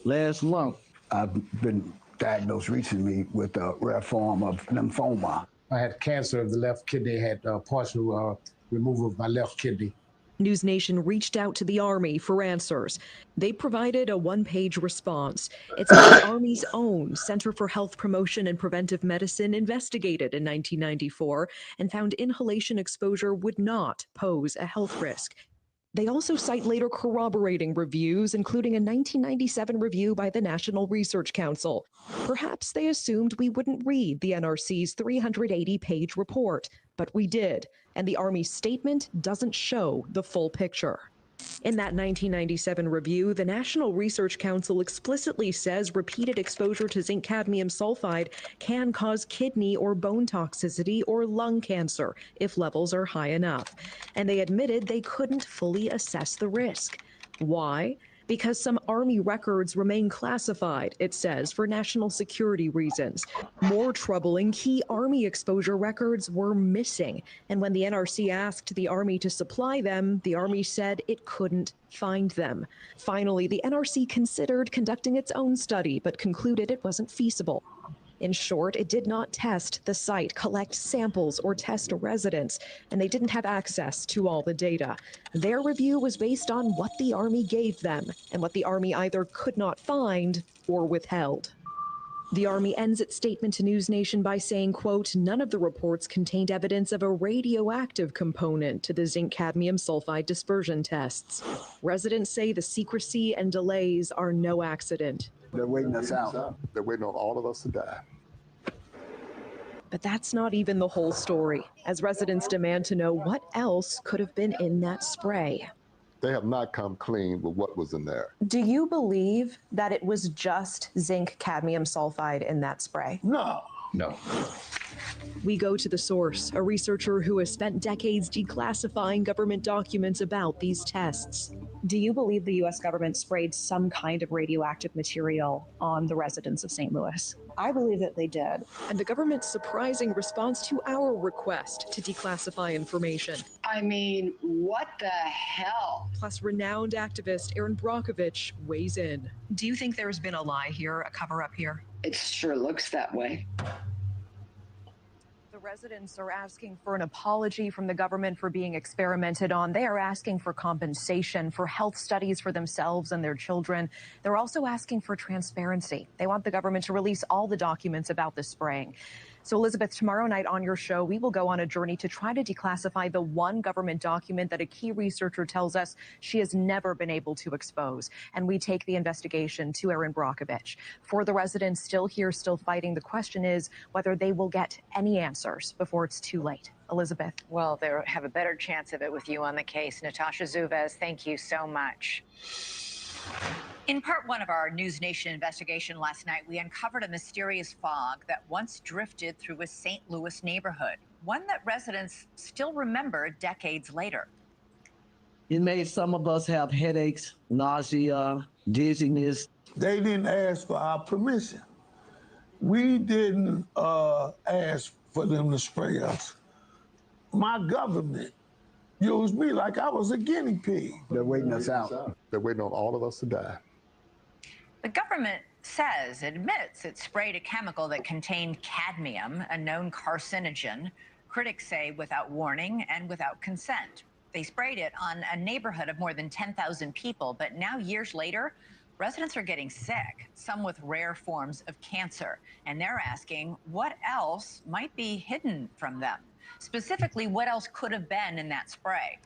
last month. I've been diagnosed recently with a rare form of lymphoma. I had cancer of the left kidney, had partial removal of my left kidney. News Nation reached out to the Army for answers. They provided a 1-page response. It's what the Army's own Center for Health Promotion and Preventive Medicine investigated in 1994 and found inhalation exposure would not pose a health risk. They also cite later corroborating reviews, including a 1997 review by the National Research Council. Perhaps they assumed we wouldn't read the NRC's 380-page report, but we did, and the Army's statement doesn't show the full picture. In that 1997 review, the National Research Council explicitly says repeated exposure to zinc cadmium sulfide can cause kidney or bone toxicity or lung cancer if levels are high enough. And they admitted they couldn't fully assess the risk. Why? Because some Army records remain classified, it says, for national security reasons. More troubling, key Army exposure records were missing. And when the NRC asked the Army to supply them, the Army said it couldn't find them. Finally, the NRC considered conducting its own study, but concluded it wasn't feasible. In short, it did not test the site, collect samples, or test residents, and they didn't have access to all the data. Their review was based on what the Army gave them, and what the Army either could not find or withheld. The Army ends its statement to News Nation by saying, quote, none of the reports contained evidence of a radioactive component to the zinc cadmium sulfide dispersion tests. Residents say the secrecy and delays are no accident. They're waiting us out. They're waiting on all of us to die. But that's not even the whole story, as residents demand to know what else could have been in that spray. They have not come clean with what was in there. Do you believe that it was just zinc cadmium sulfide in that spray? No. No. We go to the source, a researcher who has spent decades declassifying government documents about these tests. Do you believe the U.S. government sprayed some kind of radioactive material on the residents of St. Louis? I believe that they did. And the government's surprising response to our request to declassify information. I mean, what the hell? Plus, renowned activist Erin Brockovich weighs in. Do you think there's been a lie here, a cover-up here? It sure looks that way. The residents are asking for an apology from the government for being experimented on. They are asking for compensation, for health studies for themselves and their children. They're also asking for transparency. They want the government to release all the documents about the spraying. So, Elizabeth, tomorrow night on your show, we will go on a journey to try to declassify the one government document that a key researcher tells us she has never been able to expose. And we take the investigation to Erin Brockovich. For the residents still here, still fighting, the question is whether they will get any answers before it's too late. Elizabeth. Well, they have a better chance of it with you on the case. Natasha Zuvez, thank you so much. In part one of our News Nation investigation last night, we uncovered a mysterious fog that once drifted through a St. Louis neighborhood, one that residents still remember decades later. It made some of us have headaches, nausea, dizziness. They didn't ask for our permission. We didn't ask for them to spray us. My government used me like I was a guinea pig. They're waiting us out. They're waiting on all of us to die. The government admits it sprayed a chemical that contained cadmium, a known carcinogen. Critics say without warning and without consent. They sprayed it on a neighborhood of more than 10,000 people, but now years later, residents are getting sick, some with rare forms of cancer, and they're asking what else might be hidden from them. Specifically, what else could have been in that spray?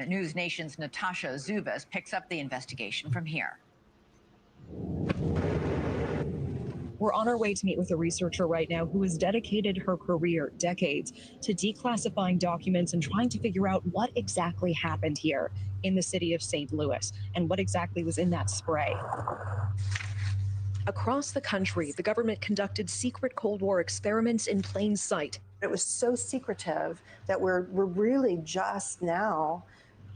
News Nation's Natasha Zuvez picks up the investigation from here. We're on our way to meet with a researcher right now who has dedicated her career, decades, to declassifying documents and trying to figure out what exactly happened here in the city of St. Louis and what exactly was in that spray. Across the country, the government conducted secret Cold War experiments in plain sight. It was so secretive that we're really just now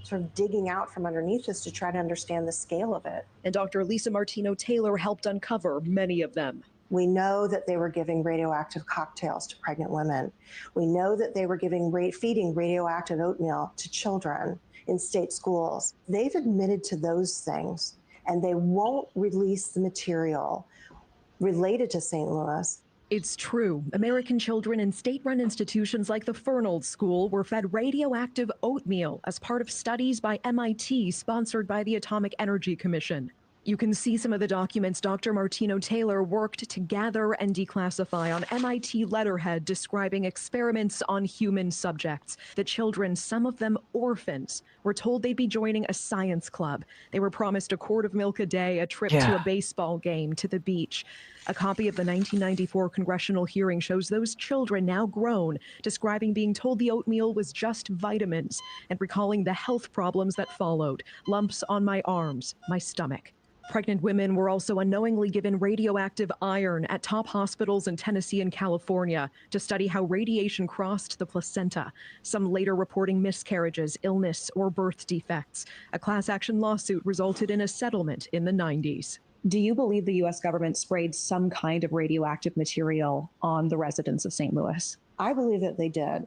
sort of digging out from underneath us to try to understand the scale of it. And Dr. Lisa Martino-Taylor helped uncover many of them. We know that they were giving radioactive cocktails to pregnant women. We know that they were feeding radioactive oatmeal to children in state schools. They've admitted to those things, and they won't release the material related to St. Louis. It's true. American children in state-run institutions like the Fernald School were fed radioactive oatmeal as part of studies by MIT sponsored by the Atomic Energy Commission. You can see some of the documents Dr. Martino-Taylor worked to gather and declassify on MIT letterhead describing experiments on human subjects. The children, some of them orphans, were told they'd be joining a science club. They were promised a quart of milk a day, a trip to a baseball game, to the beach. A copy of the 1994 congressional hearing shows those children, now grown, describing being told the oatmeal was just vitamins and recalling the health problems that followed: lumps on my arms, my stomach. Pregnant women were also unknowingly given radioactive iron at top hospitals in Tennessee and California to study how radiation crossed the placenta, some later reporting miscarriages, illness, or birth defects. A class action lawsuit resulted in a settlement in the 90s. Do you believe the U.S. government sprayed some kind of radioactive material on the residents of St. Louis? I believe that they did.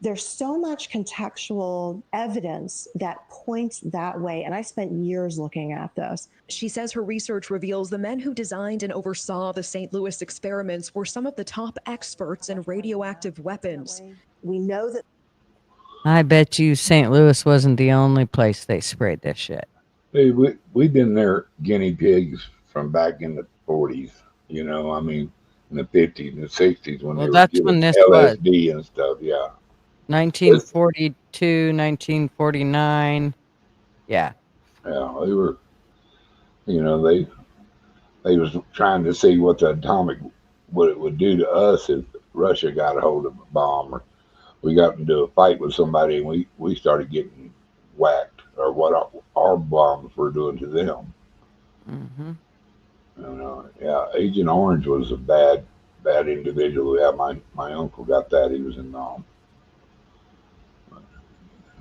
There's so much contextual evidence that points that way, and I spent years looking at this. She says her research reveals the men who designed and oversaw the St. Louis experiments were some of the top experts in radioactive weapons. We know that. I bet you St. Louis wasn't the only place they sprayed this shit. Hey, we've been their guinea pigs from back in the 40s. You know, I mean, in the 50s and the 60s when Well, they were that's giving when this was. LSD and stuff. Yeah. 1942, 1949. Yeah. Yeah, they were, they was trying to see what what it would do to us if Russia got a hold of a bomb, or we got into a fight with somebody and we started getting whacked, or what our bombs were doing to them. Mm-hmm. Yeah, Agent Orange was a bad individual. Yeah, my uncle got that. He was in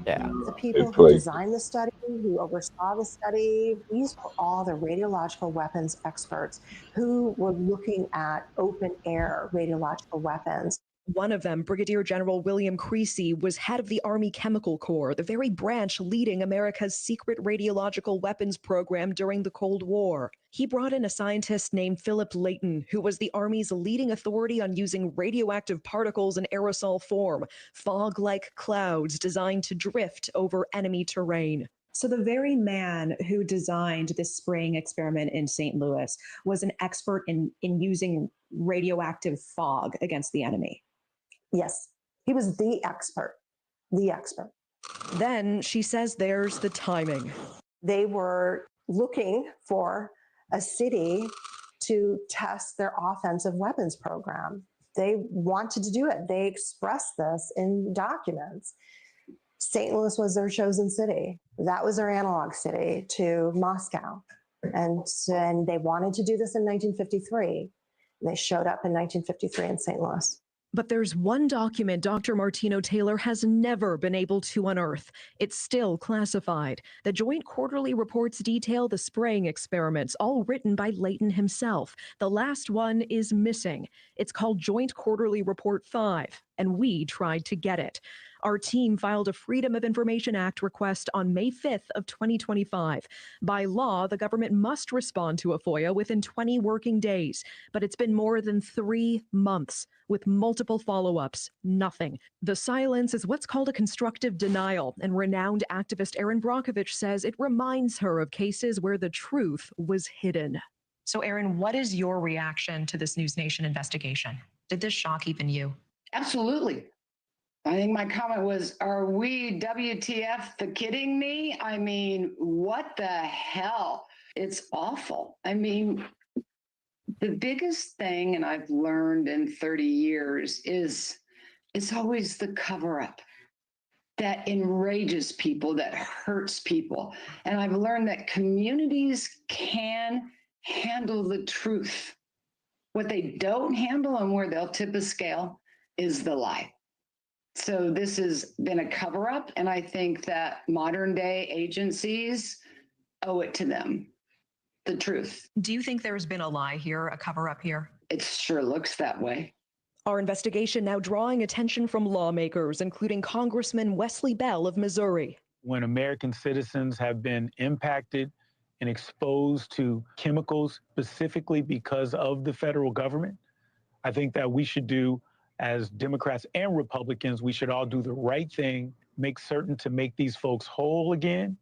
Yeah. The it people who played. designed the study, who oversaw the study, these were all the radiological weapons experts who were looking at open air radiological weapons. One of them, Brigadier General William Creasy, was head of the Army Chemical Corps, the very branch leading America's secret radiological weapons program during the Cold War. He brought in a scientist named Philip Layton, who was the Army's leading authority on using radioactive particles in aerosol form, fog-like clouds designed to drift over enemy terrain. So the very man who designed this spraying experiment in St. Louis was an expert in using radioactive fog against the enemy. Yes, he was the expert. The expert. Then she says there's the timing. They were looking for a city to test their offensive weapons program. They wanted to do it. They expressed this in documents. St. Louis was their chosen city. That was their analog city to Moscow. And they wanted to do this in 1953. They showed up in 1953 in St. Louis. But there's one document Dr. Martino Taylor has never been able to unearth. It's still classified. The Joint Quarterly Reports detail the spraying experiments, all written by Layton himself. The last one is missing. It's called Joint Quarterly Report 5, and we tried to get it. Our team filed a Freedom of Information Act request on May 5th of 2025. By law, the government must respond to a FOIA within 20 working days, but it's been more than 3 months with multiple follow-ups. Nothing. The silence is what's called a constructive denial, and renowned activist Erin Brockovich says it reminds her of cases where the truth was hidden. So, Erin, what is your reaction to this News Nation investigation? Did this shock even you? Absolutely. I think my comment was, are we WTF the kidding me? I mean, what the hell? It's awful. I mean, the biggest thing, and I've learned in 30 years, is it's always the cover up that enrages people, that hurts people. And I've learned that communities can handle the truth. What they don't handle and where they'll tip a scale is the lie. So this has been a cover up, and I think that modern day agencies owe it to them. The truth. Do you think there's been a lie here, a cover up here? It sure looks that way. Our investigation now drawing attention from lawmakers, including Congressman Wesley Bell of Missouri. When American citizens have been impacted and exposed to chemicals specifically because of the federal government, I think that we should do, as Democrats and Republicans, we should all do the right thing, make certain to make these folks whole again,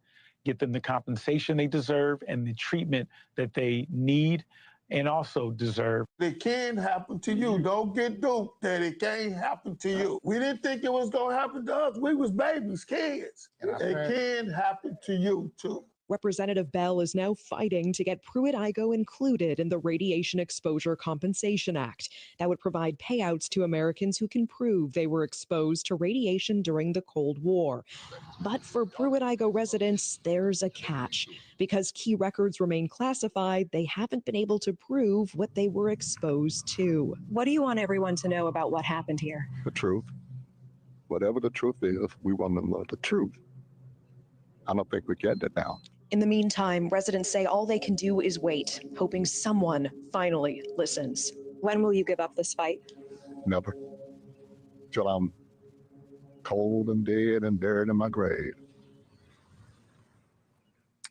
get them the compensation they deserve and the treatment that they need and also deserve. It can happen to you. Don't get duped that it can't happen to you. We didn't think it was going to happen to us. We was babies, kids. It can happen to you, too. Representative Bell is now fighting to get Pruitt-Igoe included in the Radiation Exposure Compensation Act that would provide payouts to Americans who can prove they were exposed to radiation during the Cold War. But for Pruitt-Igoe residents, there's a catch. Because key records remain classified, they haven't been able to prove what they were exposed to. What do you want everyone to know about what happened here? The truth. Whatever the truth is, we want to know the truth. I don't think we get it now. In the meantime, residents say all they can do is wait, hoping someone finally listens. When will you give up this fight? Never. Till I'm cold and dead and buried in my grave.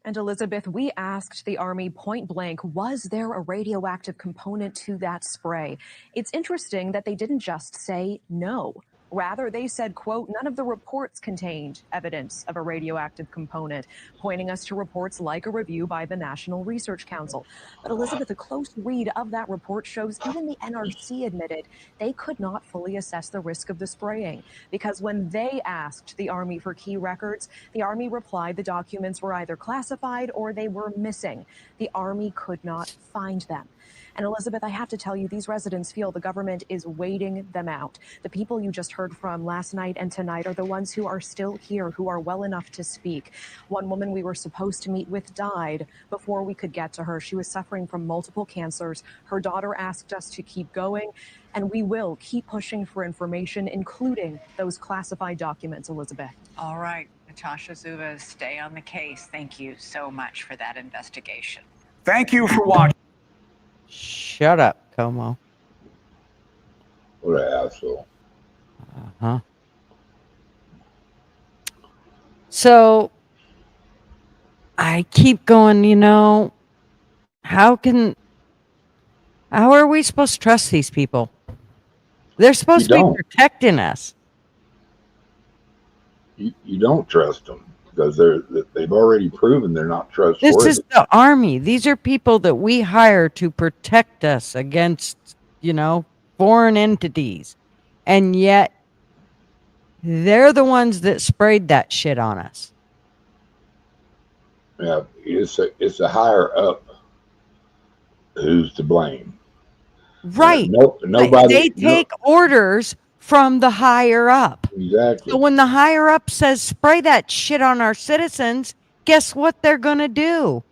And Elizabeth, we asked the Army point blank, was there a radioactive component to that spray? It's interesting that they didn't just say no. Rather, they said, quote, none of the reports contained evidence of a radioactive component, pointing us to reports like a review by the National Research Council. But Elizabeth, a close read of that report shows even the NRC admitted they could not fully assess the risk of the spraying, because when they asked the Army for key records, the Army replied the documents were either classified or they were missing. The Army could not find them. And Elizabeth, I have to tell you, these residents feel the government is waiting them out. The people you just heard from last night and tonight are the ones who are still here, who are well enough to speak. One woman we were supposed to meet with died before we could get to her. She was suffering from multiple cancers. Her daughter asked us to keep going, and we will keep pushing for information, including those classified documents, Elizabeth. All right, Natasha Zuba, stay on the case. Thank you so much for that investigation. Thank you for watching. Shut up, Como. What an asshole. Uh-huh. So I keep going, how are we supposed to trust these people? They're supposed to be protecting us. You don't trust them because they've already proven they're not trustworthy. This is the Army. These are people that we hire to protect us against, foreign entities. And yet they're the ones that sprayed that shit on us. Yeah, it's a higher up who's to blame. Right. Nobody. They take orders from the higher up. Exactly. So when the higher up says spray that shit on our citizens, guess what they're going to do?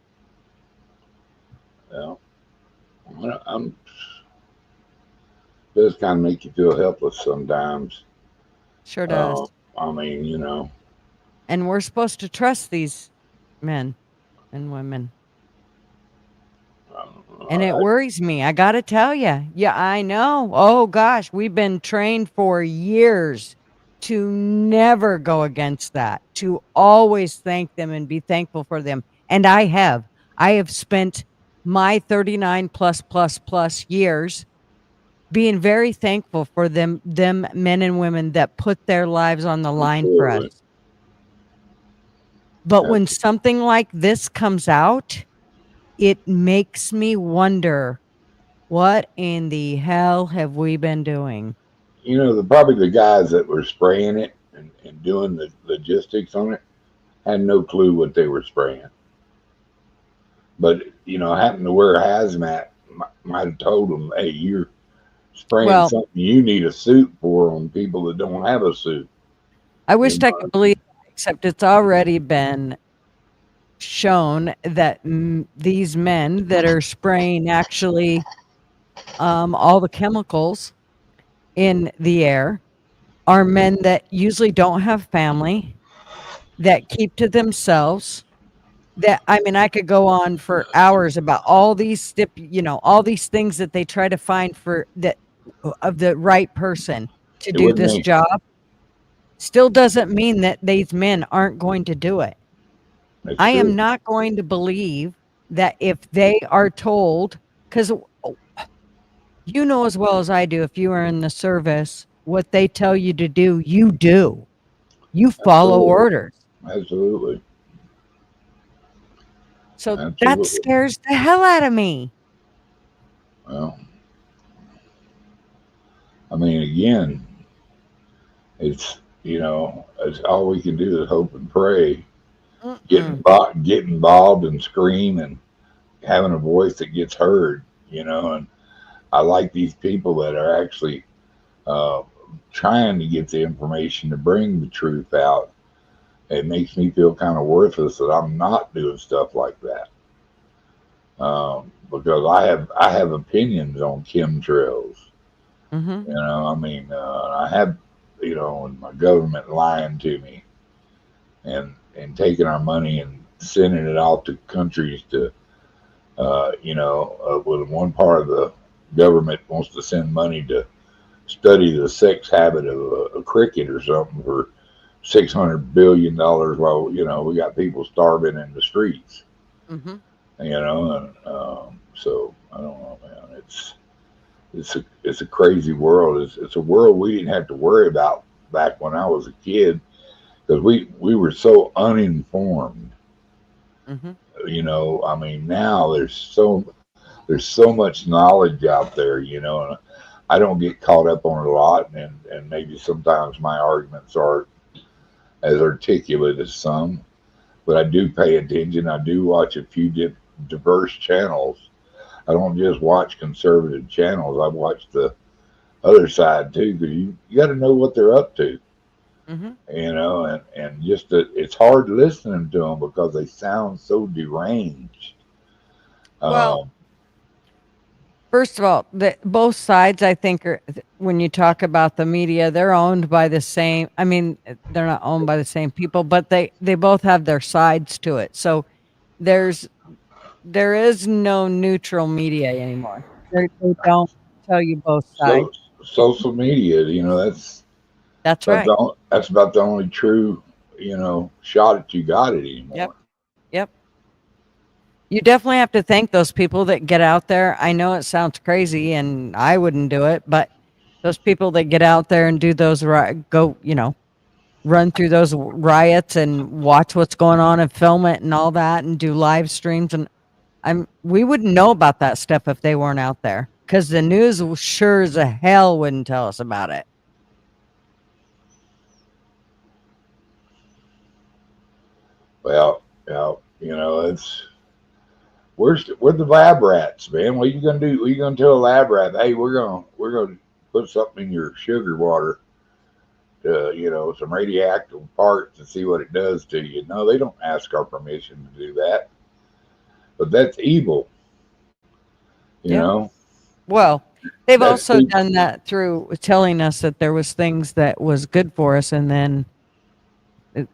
Well, does kind of make you feel helpless sometimes. Sure does. I mean, And we're supposed to trust these men and women. And it worries me. I got to tell you. Yeah, I know. Oh, gosh. We've been trained for years to never go against that, to always thank them and be thankful for them. And I have spent my 39 plus years being very thankful for them men and women that put their lives on the line for us. But when something like this comes out, it makes me wonder, what in the hell have we been doing? Probably the guys that were spraying it and doing the logistics on it had no clue what they were spraying. But, having to wear hazmat might have told them, hey, you're spraying something you need a suit for on people that don't have a suit. I wished I could believe that, except it's already been shown that these men that are spraying actually all the chemicals in the air are men that usually don't have family, that keep to themselves. That, I mean, I could go on for hours about all these all these things that they try to find for that of the right person to do this job. Still doesn't mean that these men aren't going to do it. I am not going to believe that if they are told, because you know as well as I do, if you are in the service, what they tell you to do, you do. You follow orders. Absolutely. So that scares the hell out of me. Well, I mean, again, it's all we can do is hope and pray. Get involved and scream and having a voice that gets heard, and I like these people that are actually trying to get the information to bring the truth out. It makes me feel kind of worthless that I'm not doing stuff like that, because I have opinions on chemtrails. I mean, I have, and my government lying to me and taking our money and sending it off to countries to, when one part of the government wants to send money to study the sex habit of a cricket or something for $600 billion, while we got people starving in the streets. And so I don't know, man. It's a crazy world. It's a world we didn't have to worry about back when I was a kid, because we were so uninformed. Mm-hmm. You know, I mean, now there's so much knowledge out there. You know, and I don't get caught up on it a lot, and maybe sometimes my arguments are as articulate as some, but I do pay attention. I do watch a few diverse channels. I don't just watch conservative channels. I watch the other side too, because you got to know what they're up to. Mm-hmm. You know, and just it's hard listening to them because they sound so deranged. Well, Um, first of all, both sides, I think, are when you talk about the media, they're owned by the same. I mean, they're not owned by the same people, but they both have their sides to it. So there's there is no neutral media anymore. They don't tell you both sides. so social media, you know, That's right. that's about the only true, you know, shot that you got it Yep. anymore. Yep. You definitely have to thank those people that get out there. I know it sounds crazy and I wouldn't do it, but those people that get out there and do those run through those riots and watch what's going on and film it and all that and do live streams, and we wouldn't know about that stuff if they weren't out there, because the news sure as a hell wouldn't tell us about it. Well, you know, we're the lab rats, man. What are you gonna do? What are you gonna tell a lab rat? Hey, we're gonna put something in your sugar water, you know, some radioactive parts to see what it does to you. No, they don't ask our permission to do that. But that's evil, you Yeah. know. Well, they've That's also people. done that through telling us that there was things that was good for us, and then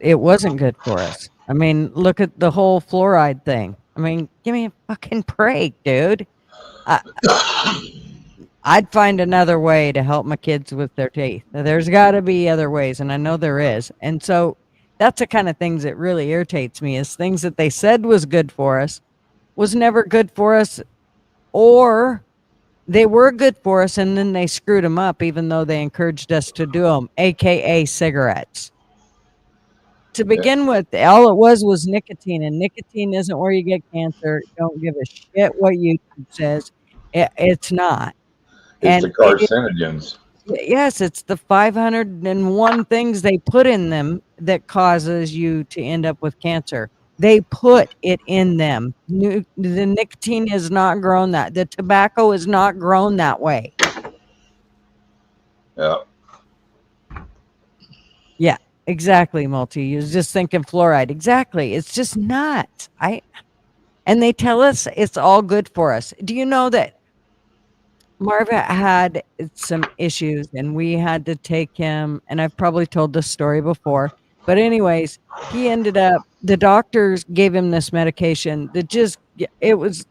it wasn't good for us. I mean, look at the whole fluoride thing. I mean, give me a fucking break, dude. I, I'd find another way to help my kids with their teeth. There's got to be other ways, and I know there is. And so that's the kind of things that really irritates me, is things that they said was good for us was never good for us, or they were good for us and then they screwed them up even though they encouraged us to do them, aka cigarettes. To Yeah, begin with, all it was nicotine, and nicotine isn't where you get cancer. Don't give a shit what YouTube says. It's not. it's the And it carcinogens. yes, it's the 501 things they put in them that causes you to end up with cancer. They put it in them. The nicotine is not grown that. The tobacco is not grown that way. Yeah, Yeah, exactly, Multi. You're just thinking fluoride. Exactly. It's just not. And they tell us it's all good for us. Do you know that Marva had some issues and we had to take him, and I've probably told this story before, but anyways, he ended up, the doctors gave him this medication that just,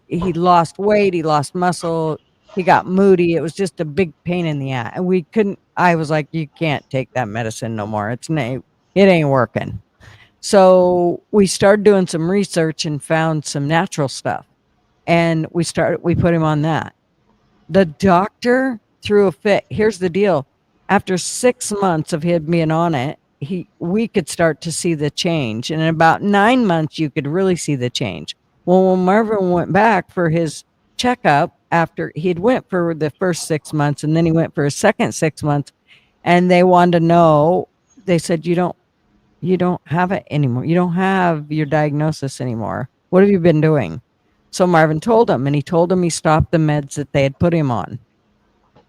he lost weight, he lost muscle, he got moody. It was just a big pain in the ass. And I was like, you can't take that medicine no more. It ain't working. So we started doing some research and found some natural stuff. And we put him on that. The doctor threw a fit. Here's the deal. After 6 months of him being on it, we could start to see the change. And in about 9 months, you could really see the change. Well, when Marvin went back for his checkup after he'd went for the first 6 months and then he went for his second 6 months, and they wanted to know, they said, you don't have it anymore. You don't have your diagnosis anymore. What have you been doing? So Marvin told him, and he told him he stopped the meds that they had put him on.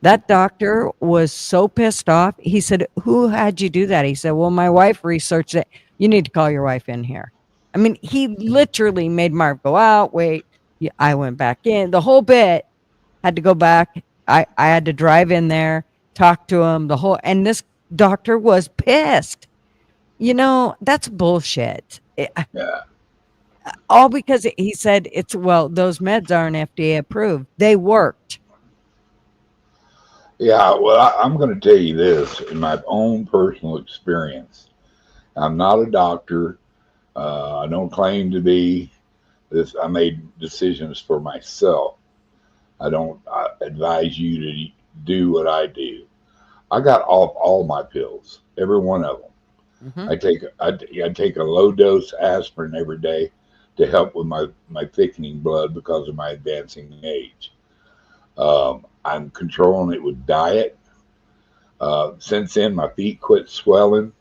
That doctor was so pissed off. He said, who had you do that? He said, well, my wife researched it. You need to call your wife in here. I mean, he literally made Marv go out, wait. I went back in. The whole bit, had to go back. I had to drive in there, talk to him, and this doctor was pissed. That's bullshit. yeah, All because he said those meds aren't FDA approved. They worked. yeah. Well, I'm going to tell you this in my own personal experience. I'm not a doctor. I don't claim to be. I made decisions for myself. I don't advise you to do what I do. I got off all my pills, every one of them. Mm-hmm. I take a low dose aspirin every day to help with my thickening blood because of my advancing age. I'm controlling it with diet. Since then, my feet quit swelling.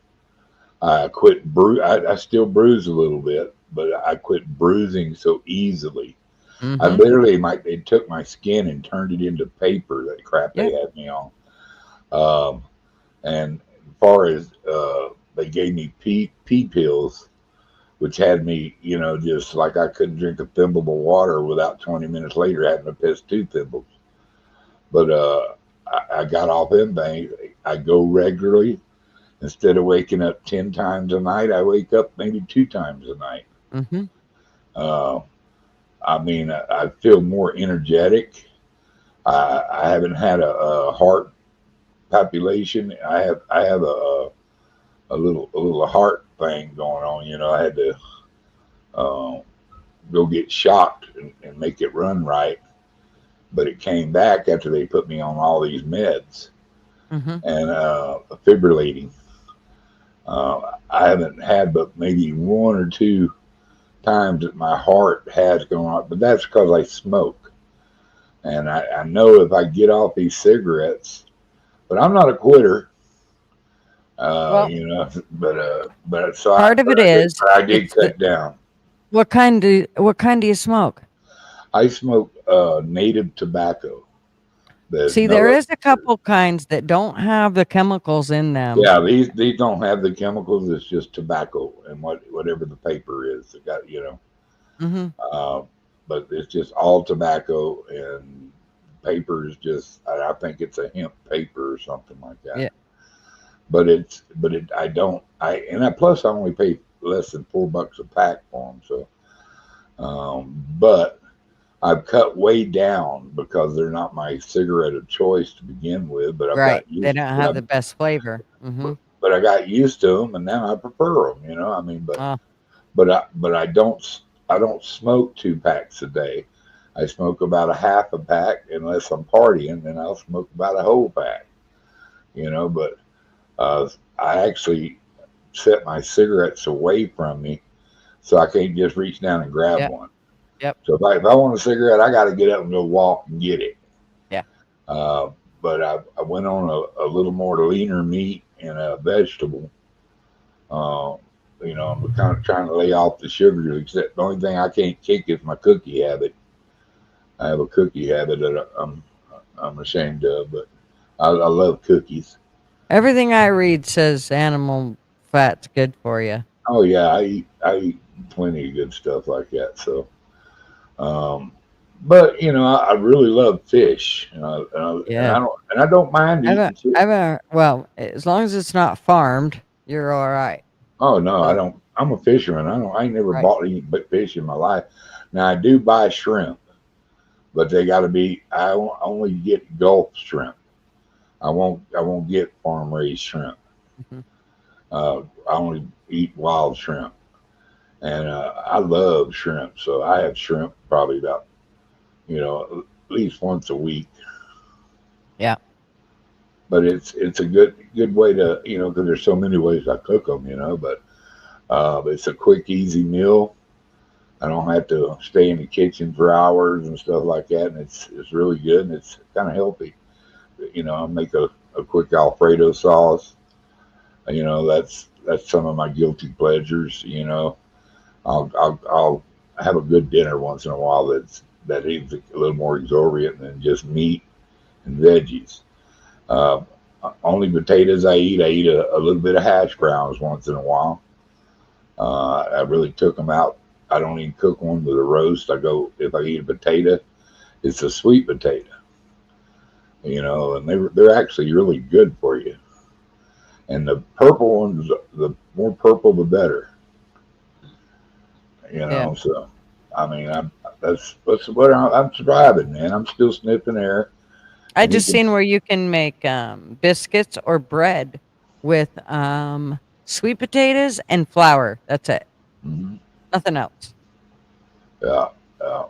I quit I still bruise a little bit, but I quit bruising so easily. I Mm-hmm. literally, they took my skin and turned it into paper. That crap they Yep. had me on. Um, and as far as they gave me pee pills, which had me, just like I couldn't drink a thimble of water without 20 minutes later having to piss two thimbles. But I got off them things. I go regularly. Instead of waking up 10 times a night, I wake up maybe 2 times a night. Mm-hmm. Uh, I mean, I feel more energetic. I haven't had a heart palpitation. I have a little heart thing going on. I had to uh, go get shocked and make it run right, but it came back after they put me on all these meds Mm-hmm. and fibrillating. I haven't had but maybe one or two times that my heart has gone up, but that's because I smoke. And I know if I get off these cigarettes, but I'm not a quitter, Well, but so part of it is I did it's the, cut down. what kind do you smoke? I smoke native tobacco. There's See, no there other. is a couple kinds that don't have the chemicals in them. Yeah, these don't have the chemicals. It's just tobacco and whatever the paper is. It got Mm-hmm. uh, but it's just all tobacco and paper is just. I think it's a hemp paper or something like that. Yeah. But I don't. Plus I only pay less than $4 a pack for them. So, but I've cut way down because they're not my cigarette of choice to begin with. But I've Right. got They used. don't But have the best flavor. Mm-hmm. I got used to them, and now I prefer them. I mean, Uh, but I don't smoke 2 packs a day. I smoke about a half a pack unless I'm partying, then I'll smoke about a whole pack. But I actually set my cigarettes away from me so I can't just reach down and grab yeah. one. Yep. So if I want a cigarette, I got to get up and go walk and get it. Yeah. Uh, but I went on a little more leaner meat and a vegetable. Uh, I'm kind of trying to lay off the sugar. Except the only thing I can't kick is my cookie habit. I have a cookie habit that I'm ashamed of, but I love cookies. Everything I read says animal fat's good for you. Oh yeah, I eat plenty of good stuff like that. So, um, but I really love fish, Yeah. and I don't mind I eating fish. well, as long as it's not farmed, you're all right. Oh no, I So, don't. I'm a fisherman. I ain't never right. bought any fish in my life. Now I do buy shrimp, but they got to be. Only get Gulf shrimp. I won't get farm raised shrimp. Mm-hmm. I only eat wild shrimp, and I love shrimp. So I have shrimp probably about at least once a week. Yeah. But it's a good way to because there's so many ways I cook them. But it's a quick, easy meal. I don't have to stay in the kitchen for hours and stuff like that, and it's really good and it's kind of healthy. I make a quick Alfredo sauce. That's some of my guilty pleasures. I'll have a good dinner once in a while that is a little more exorbitant than just meat and veggies. Uh, Only potatoes I eat. I eat a little bit of hash browns once in a while. I really took them out. I don't even cook one with a roast. If I eat a potato, it's a sweet potato. And they're actually really good for you. And the purple ones, the more purple, the better. Yeah. So I mean, that's what I'm surviving, man. I'm still sniffing air, I and just seen where you can make biscuits or bread with sweet potatoes and flour. That's it. Mhm. Nothing else. Yeah, yeah.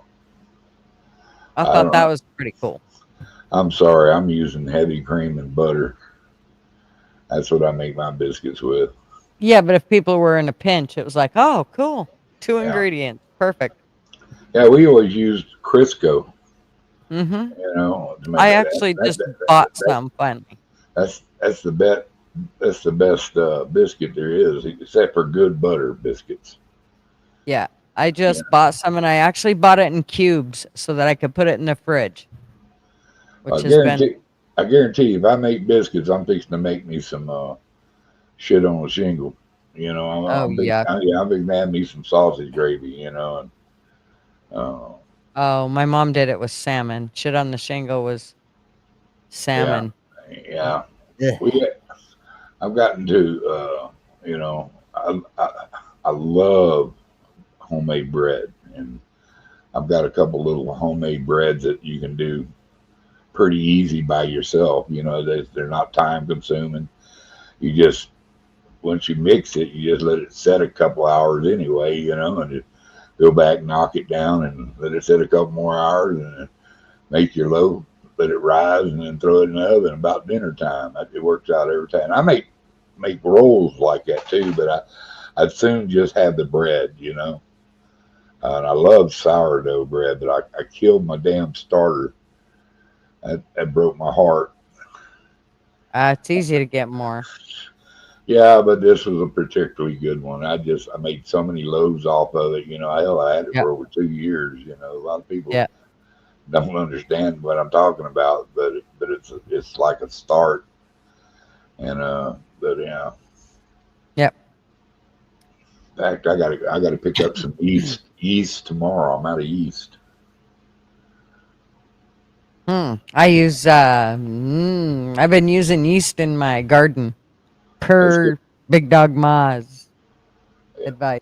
I I thought don't that know. was pretty cool. I'm sorry. I'm using heavy cream and butter. That's what I make my biscuits with. Yeah, but if people were in a pinch, it was like, oh, cool. 2 Yeah. ingredients. Perfect. Yeah, we always used Crisco, Mm-hmm. to make I it. actually just bought some finally. That's the best. That's the best biscuit there is, except for good butter biscuits. Yeah. I Yeah. just bought some and I actually bought it in cubes so that I could put it in the fridge, I which has been guarantee. I guarantee you, if I make biscuits, I'm fixing to make me some shit on a shingle. oh yuck. I'm fixing to have me some sausage gravy. And uh, Oh, my mom did it with salmon. Shit on the shingle was yeah, salmon. yeah. Ugh. I've gotten to, I love homemade bread, and I've got a couple little homemade breads that you can do pretty easy by yourself. They're not time consuming. You just once you mix it, you just let it set a couple hours anyway. And just go back, knock it down, and let it set a couple more hours, and then make your loaf, let it rise, and then throw it in the oven about dinner time. It works out every time. I make rolls like that too, but I'd soon just have the bread. And I love sourdough bread, but I killed my damn starter. That broke my heart. It's easy to get more. Yeah, but this was a particularly good one. I made so many loaves off of it. Hell, I had it Yeah. for over 2 years. A lot of people Yeah. don't understand what I'm talking about, but it's like a start. But yeah. Yep. In fact, I gotta pick up some yeast tomorrow. I'm out of yeast. I use I've been using yeast in my garden That's good. per Big Dog Ma's advice.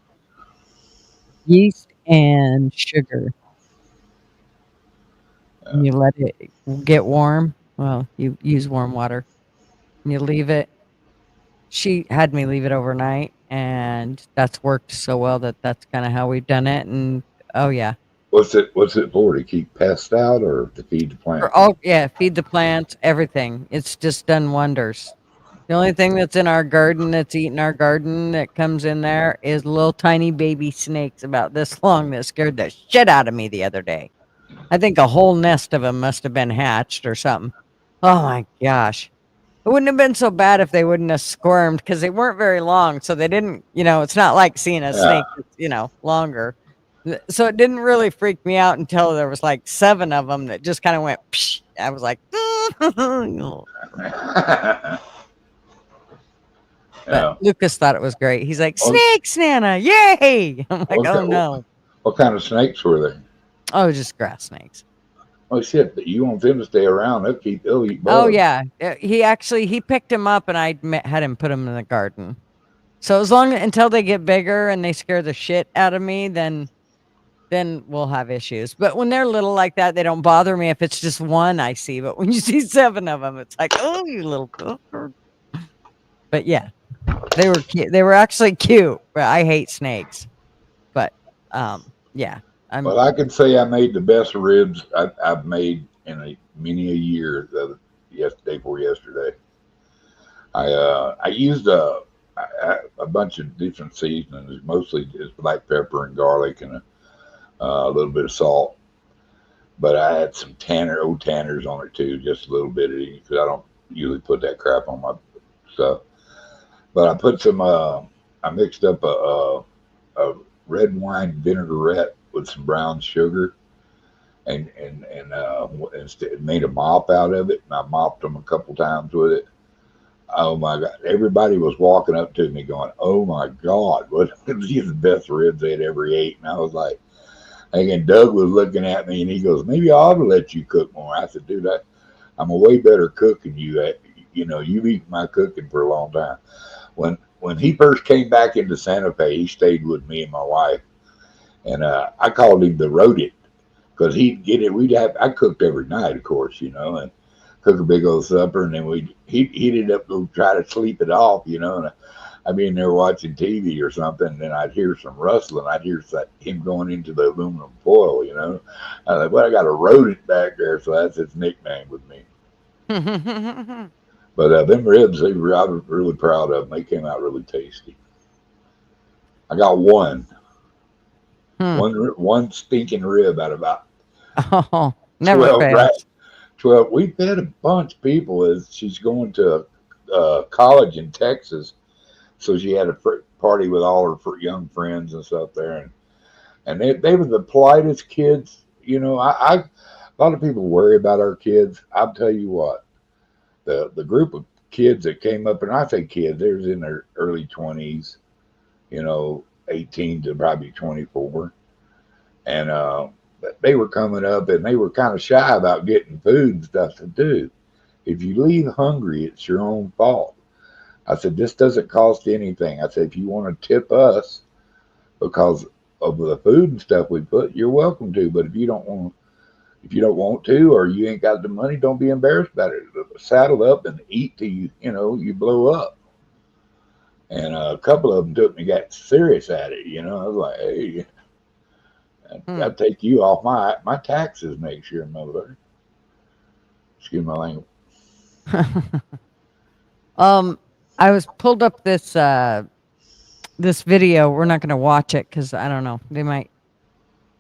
Yeast and sugar. And you let it get warm. Well, you use warm water. And you leave it. She had me leave it overnight, and that's worked so well that's kind of how we've done it. And oh yeah, What's it for? To keep pests out or to feed the for plants? all yeah, feed the plants, everything. It's just done wonders. The only thing that's in our garden that's eating our garden that comes in there is little tiny baby snakes about this long that scared the shit out of me the other day. I think a whole nest of them must have been hatched or something. Oh my gosh. It wouldn't have been so bad if they wouldn't have squirmed because they weren't very long. So they didn't, it's not like seeing a Yeah. snake that's, longer. So it didn't really freak me out until there was like 7 of them that just kind of went, psh. I was like, but Yeah. Lucas thought it was great. He's like, What, snakes, Nana, yay. I'm like, what, oh ki- no. what kind of snakes were they? Oh, just grass snakes. Oh shit! But you want them to stay around? They'll eat Oh bugs. yeah. He picked him up and I had him put him in the garden. So until they get bigger and they scare the shit out of me, then we'll have issues. But when they're little like that, they don't bother me if it's just one I see. But when you see 7 of them, it's like, oh, you little bastard. But yeah, they were cute. They were actually cute. But I hate snakes. But yeah, Well, I can say I made the best ribs I've made in many a year. Day before yesterday, I used a bunch of different seasonings, mostly just black pepper and garlic and a little bit of salt. But I had some old tanners on it too, just a little bit of it because I don't usually put that crap on my stuff. But I put I mixed up a red wine vinaigrette with some brown sugar and instead made a mop out of it, and I mopped them a couple times with it. Oh my God! Everybody was walking up to me going, "Oh my God, what these are the best ribs they'd ever ate?" And I was like, and Doug was looking at me, and he goes, "Maybe I ought to let you cook more." I said, "Dude, I'm a way better cook than you. You've eaten my cooking for a long time." When he first came back into Santa Fe, he stayed with me and my wife, and I called him the rodent because he'd get it. I cooked every night, of course, and cook a big old supper, and then he'd end up go try to sleep it off, and I'd be in there watching TV or something, and then I'd hear some rustling. I'd hear him going into the aluminum foil, I was like, well, I got a rodent back there, so that's his nickname with me. But them ribs, I was really proud of them. They came out really tasty. I got one, Hmm. one stinking rib out of about Oh, never 12, right? fails. 12. We fed a bunch of people as she's going to college in Texas. So she had a party with all her young friends and stuff there. And they were the politest kids. You know, a lot of people worry about our kids. I'll tell you what, the group of kids that came up, and I say kids, they was in their early 20s, 18 to probably 24. And they were coming up and they were kind of shy about getting food and stuff to do. If you leave hungry, it's your own fault. I said, this doesn't cost anything. I said, if you want to tip us because of the food and stuff we put, you're welcome to. But if you don't want to, or you ain't got the money, don't be embarrassed about it. Saddle up and eat till you blow up. And a couple of them got serious at it. I was like, hey, I'll take you off my taxes next year, mother. Excuse my language. I was pulled up this this video. We're not going to watch it because I don't know. They might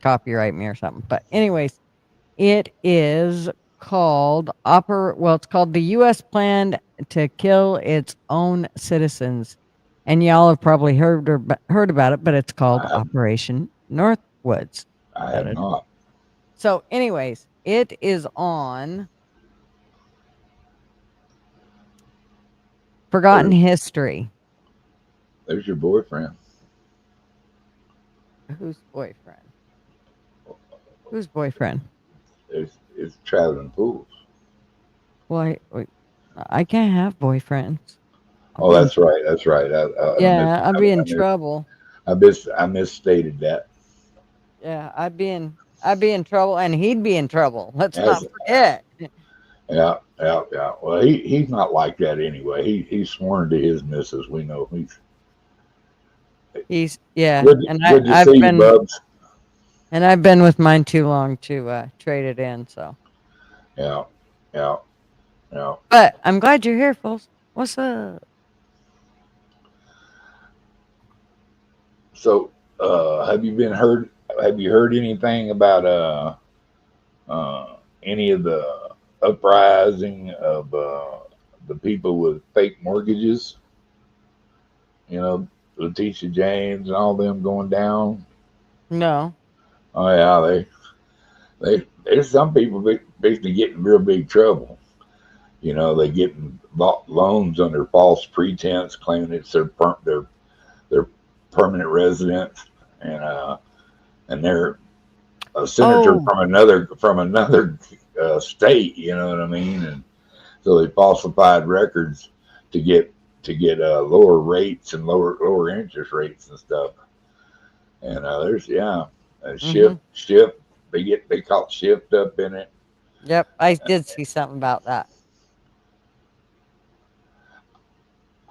copyright me or something. But anyways, it is called it's called the U.S. planned to kill its own citizens. And y'all have probably heard about it, but it's called Operation Northwoods. I have not. So anyways, it is on Forgotten History. There's your boyfriend. Whose boyfriend? Whose boyfriend? It's traveling pools. Well, I can't have boyfriends. Oh, that's right. That's right. I'd be in trouble. I misstated that. Yeah, I'd be in trouble, and he'd be in trouble. Let's not forget. Yeah. Well, he's not like that anyway. He's sworn to his missus. We know he's yeah. Good, and good to I've see been, you, Bubs. and I've been with mine too long to trade it in. So yeah. But I'm glad you're here, folks. What's up? So, have you heard anything about any of the uprising of the people with fake mortgages? Letitia James and all them going down. No. Oh yeah, there's some people basically getting real big trouble. They getting loans under false pretense, claiming it's their permanent residence, and they're a senator from another state. You know what I mean? And so they falsified records to get lower rates and lower interest rates and stuff. And there's shift. They caught shift up in it. Yep, I did see something about that.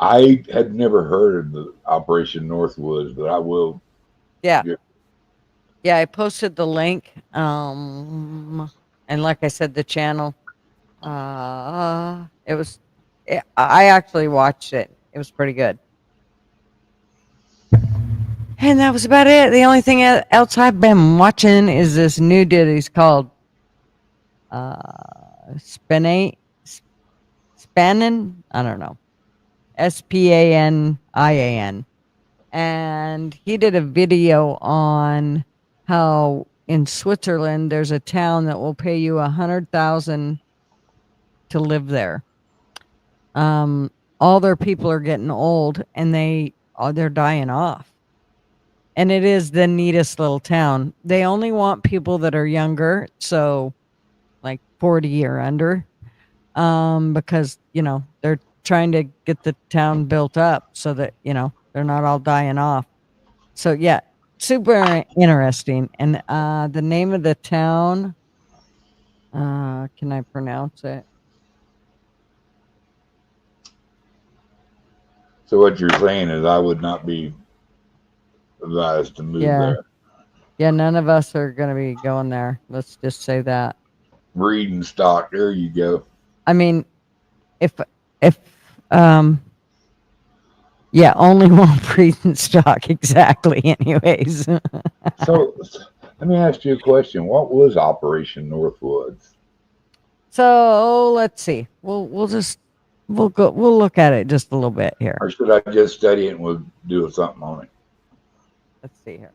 I had never heard of the Operation Northwoods, but I will. Yeah. Yeah, I posted the link. And like I said, the channel. I actually watched it. It was pretty good. And that was about it. The only thing else I've been watching is this new dude. He's called Spannin. I don't know. Spanian. And he did a video on how in Switzerland there's a town that will pay you $100,000 to live there. All their people are getting old and they're dying off. And it is the neatest little town. They only want people that are younger, so like 40 or under, because they're trying to get the town built up so that they're not all dying off. So yeah, super interesting. And the name of the town, can I pronounce it? So what you're saying is I would not be advised to move there. Yeah, none of us are going to be going there. Let's just say that. Breeding stock. There you go. I mean, if if yeah, only one breathing stock exactly. Anyways, So let me ask you a question. What was Operation Northwoods? so let's see. We'll we'll look at it just a little bit here. Or should I just study it and we'll do something on it? Let's see here.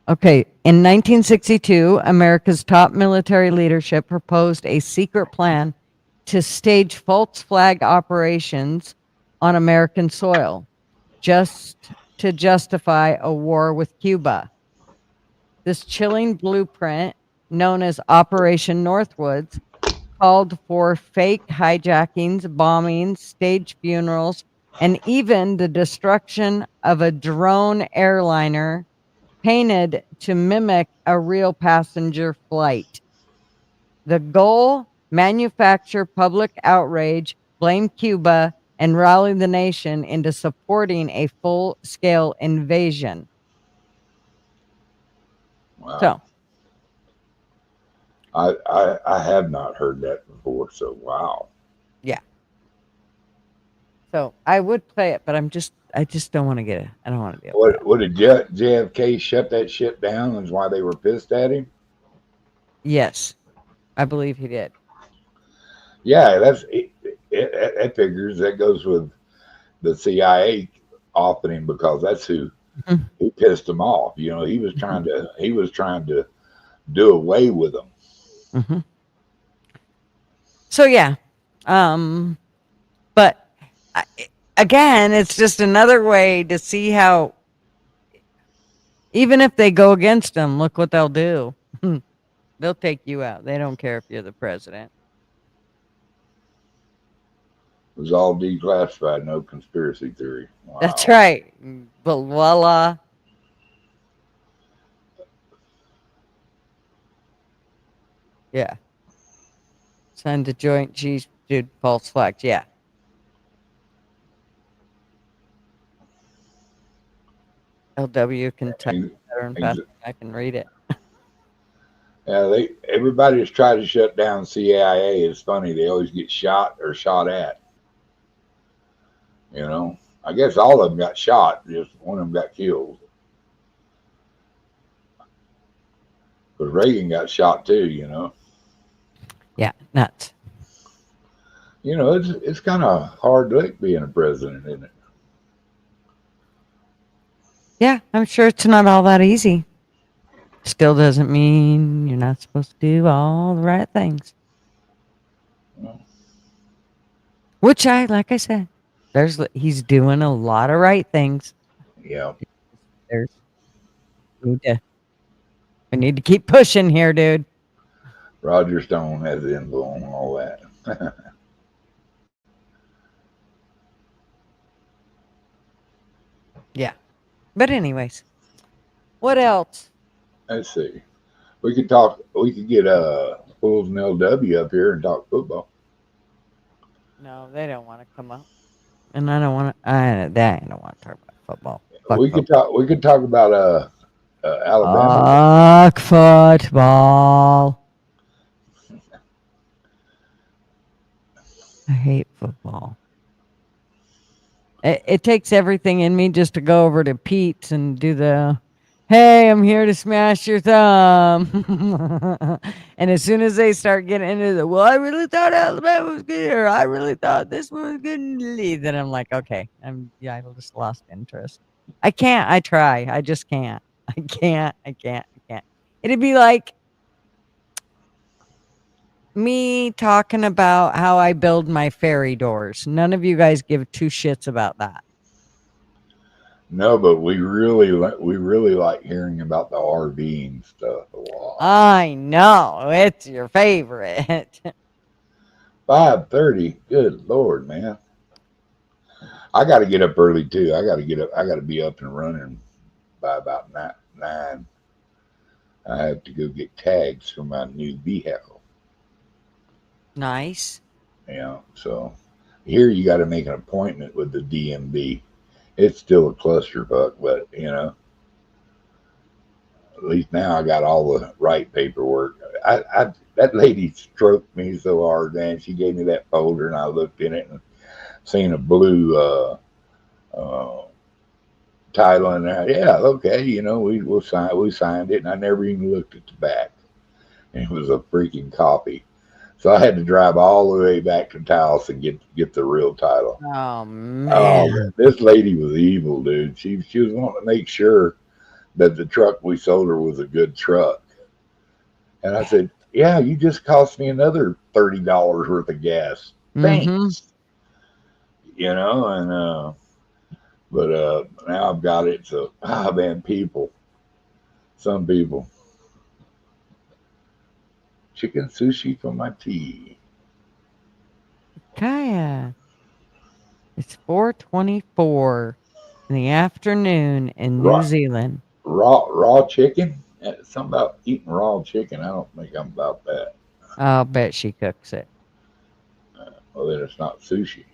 Okay, in 1962, America's top military leadership proposed a secret plan to stage false flag operations on American soil just to justify a war with Cuba. This chilling blueprint, known as Operation Northwoods, called for fake hijackings, bombings, staged funerals, and even the destruction of a drone airliner painted to mimic a real passenger flight. The goal: manufacture public outrage, blame Cuba, and rally the nation into supporting a full scale invasion. Wow. So, I have not heard that before. So wow. yeah. So I would play it, but I just don't want to get it. I don't want to be upset. What did JFK shut that shit down? Is why they were pissed at him? Yes, I believe he did. Yeah, that figures. That goes with the CIA offing him because that's who pissed him off. You know, he was trying to do away with them. Mm-hmm. So yeah, but again, it's just another way to see how, even if they go against them, look what they'll do. They'll take you out. They don't care if you're the president. It was all declassified, no conspiracy theory. Wow. That's right. But voila. Yeah. Signed the Joint Chiefs, dude, false flags. Yeah. LW Kentucky veteran pastor. I can read it. Yeah, everybody that's tried to shut down CIA is funny. They always get shot or shot at. You know, I guess all of them got shot. Just one of them got killed. But Reagan got shot too. You know. Yeah, nuts. You know, it's kind of hard lick being a president, isn't it? Yeah, I'm sure it's not all that easy. Still doesn't mean you're not supposed to do all the right things. Which like I said, he's doing a lot of right things. Yeah. We need to keep pushing here, dude. Roger Stone has info on all that. Yeah. But anyways, what else? Let's see. We could get Fools and LW up here and talk football. No, they don't want to come up. And I don't want to. I don't want to talk about football. We could talk about Fuck Alabama. football. I hate football. It takes everything in me just to go over to Pete's and do the, hey, I'm here to smash your thumb. And as soon as they start getting into the, well, I really thought Alabama was good, or I really thought this one was good, then I'm like, okay, I just lost interest. I can't. I try. I just can't. I can't. It'd be like me talking about how I build my fairy doors. None of you guys give two shits about that. No, but we really like hearing about the RVing stuff a lot. I know it's your favorite. 5:30. Good Lord, man. I got to get up early too. I got to be up and running by about 9. I have to go get tags for my new vehicle. Nice. Yeah, so here you got to make an appointment with the DMV. It's still a clusterfuck, but you know, at least now I got all the right paperwork. that lady stroked me so hard, man. She gave me that folder, and I looked in it and seen a blue uh, title in there. Yeah, okay, we signed it, and I never even looked at the back. And it was a freaking copy. So I had to drive all the way back to Taos and get the real title. Oh Oh, man. man, this lady was evil, dude. She was wanting to make sure that the truck we sold her was a good truck. And I said, "Yeah, you just cost me another $30 worth of gas. Mm-hmm. Thanks." And but now I've got it. So man, some people, chicken sushi for my tea. Kaya. It's 4:24 in the afternoon in New Raw Zealand. raw chicken. Something about eating raw chicken. I don't think I'm about that. I'll bet she cooks it. Well, then it's not sushi.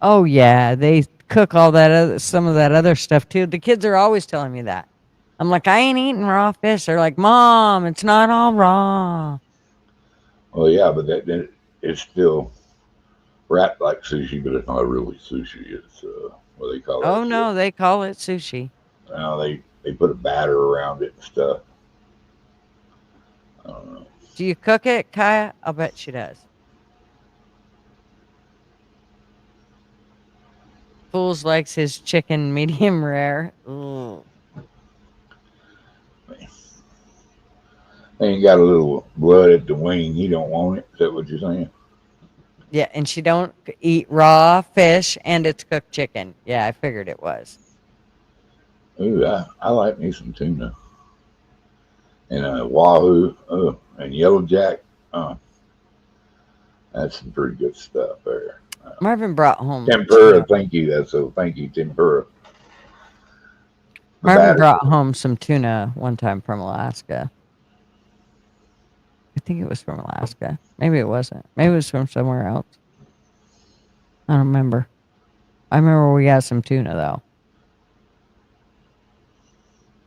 Oh yeah, they cook all that some of that other stuff too. The kids are always telling me that. I'm like, I ain't eating raw fish. They're like, Mom, it's not all raw. Well, yeah, but then it's still wrapped like sushi, but it's not really sushi. It's what they call that Oh shit. no, they call it sushi. Now they put a batter around it and stuff. I don't know. Do you cook it, Kaya? I'll bet she does. Fools likes his chicken medium rare. Ooh. Ain't got a little blood at the wing. He don't want it. Is that what you're saying? Yeah, and she don't eat raw fish, and it's cooked chicken. Yeah, I figured it was. Ooh, I like me some tuna and wahoo and yellow jack. That's some pretty good stuff there. Marvin brought home Tempura, thank you. Thank you, tempura. The Marvin batter. brought home some tuna one time from Alaska. I think it was from Alaska. Maybe it wasn't. Maybe it was from somewhere else. I don't remember. I remember we got some tuna though.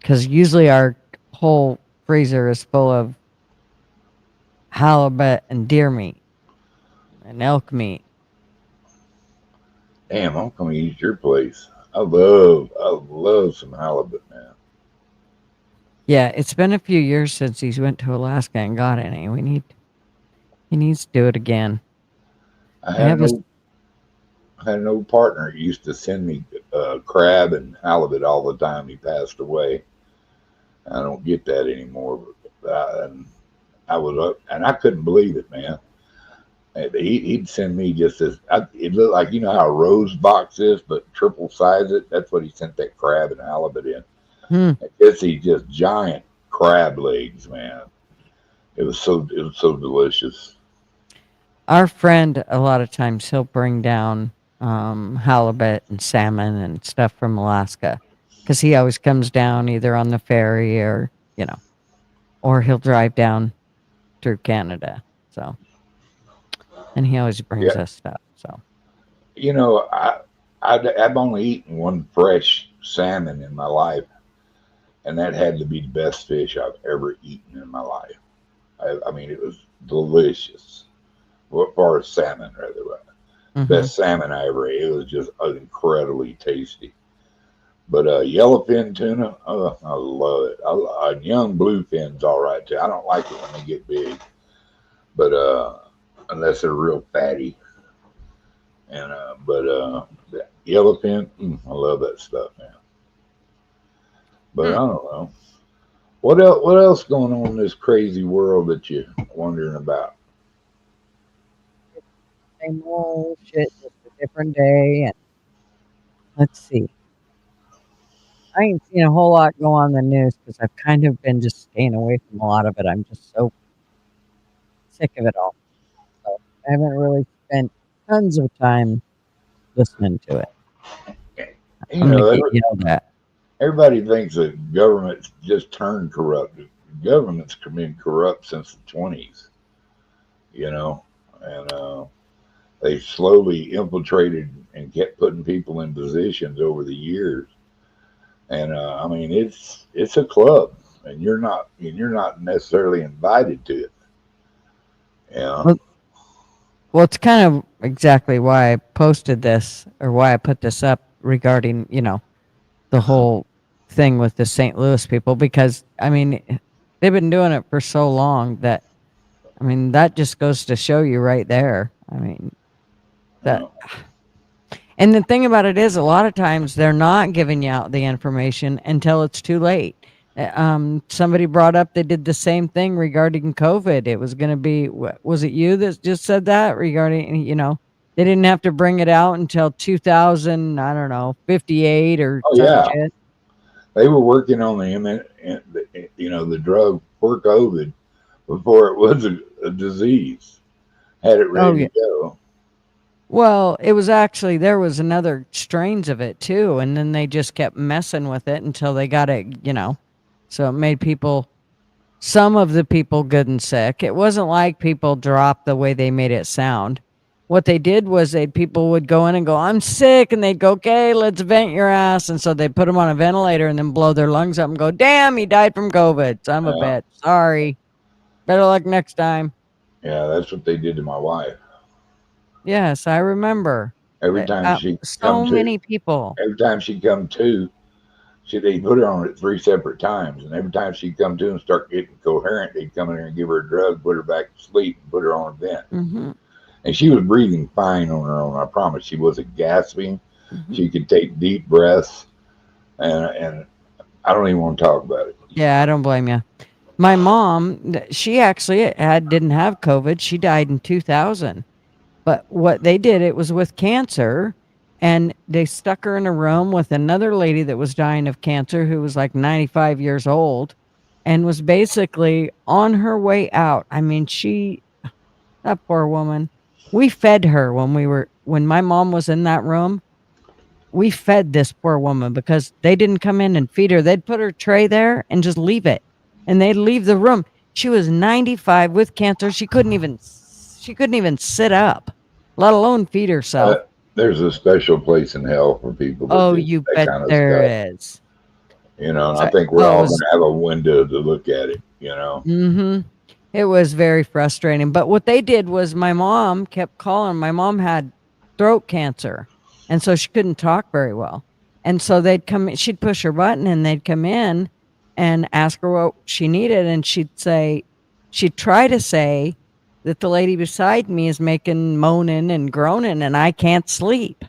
Because usually our whole freezer is full of halibut and deer meat and elk meat. Damn, I'm gonna use your place. I love some halibut now. Yeah, it's been a few years since he's went to Alaska and got any. He needs to do it again. I I had have a an old partner who used to send me crab and halibut all the time. He passed away. I don't get that anymore. And I was up, and I couldn't believe it, man. And he'd send me just this. It looked like how a rose box is, but triple size it. That's what he sent that crab and halibut in. It's these just giant crab legs, man. It was so delicious. Our friend, a lot of times, he'll bring down halibut and salmon and stuff from Alaska because he always comes down either on the ferry or he'll drive down through Canada. So, and he always brings Yeah, us stuff. So, I've only eaten one fresh salmon in my life, and that had to be the best fish I've ever eaten in my life. I mean, it was delicious. What far as salmon, rather, best salmon I ever ate. It was just incredibly tasty. But yellowfin tuna, oh, I love it. Young bluefin's all right too. I don't like it when they get big, but unless they're real fatty. And yellowfin, I love that stuff, man. But I don't know. What else going on in this crazy world that you're wondering about? same old shit, just a different day. And let's see. I ain't seen a whole lot go on the news because I've kind of been just staying away from a lot of it. I'm just so sick of it all. So I haven't really spent tons of time listening to it. You I'm gonna know, get yelled at. everybody thinks that government's just turned corrupt. Government's been corrupt since the 20s, and they slowly infiltrated and kept putting people in positions over the years. And I mean, it's a club. and you're not necessarily invited to it. Yeah. Well, well, it's kind of exactly why I posted this or why I put this up regarding, the whole thing with the St. Louis people, because I mean, they've been doing it for so long that I mean, that just goes to show you right there. I mean, that and the thing about it is a lot of times they're not giving you out the information until it's too late. Somebody brought up they did the same thing regarding COVID. It was going to be, was it you that just said that regarding, they didn't have to bring it out until 2000, I don't know, 58 or Oh some yeah, shit. they were working on the drug for COVID before it was a disease. Had it Oh ready yeah. to go. Well, it was actually there was another strains of it too, and then they just kept messing with it until they got it, so it made people, some of the people, good and sick. It wasn't like people dropped the way they made it sound. What they did was people would go in and go, "I'm sick," and they'd go, "Okay, let's vent your ass," and so they'd put them on a ventilator and then blow their lungs up and go, "Damn, he died from COVID. Son of a Yeah, bitch. Sorry. Better luck next time." yeah, that's what they did to my wife. Yes, I remember. Every time she come So to, many people. every time she come to, they put her on it 3 separate times, and every time she'd come to and start getting coherent, they'd come in there and give her a drug, put her back to sleep, and put her on a vent. Mm-hmm. And she was breathing fine on her own. I promise. She wasn't gasping. Mm-hmm. She could take deep breaths, and I don't even want to talk about it. Yeah, I don't blame you. My mom, she actually didn't have COVID. She died in 2000. But what they did, it was with cancer, and they stuck her in a room with another lady that was dying of cancer who was like 95 years old and was basically on her way out. I mean, that poor woman. We fed her when my mom was in that room. We fed this poor woman because they didn't come in and feed her. They'd put her tray there and just leave it. And they'd leave the room. She was 95 with cancer. She couldn't even sit up, let alone feed herself. There's a special place in hell for people that Oh, do you that bet kind of stuff. there is. And I So, think we're oh, it all going was to have a window to look at it. It was very frustrating. But what they did was my mom kept calling. My mom had throat cancer, and so she couldn't talk very well. And so she'd push her button and they'd come in and ask her what she needed. And she'd try to say that the lady beside me is making moaning and groaning and I can't sleep.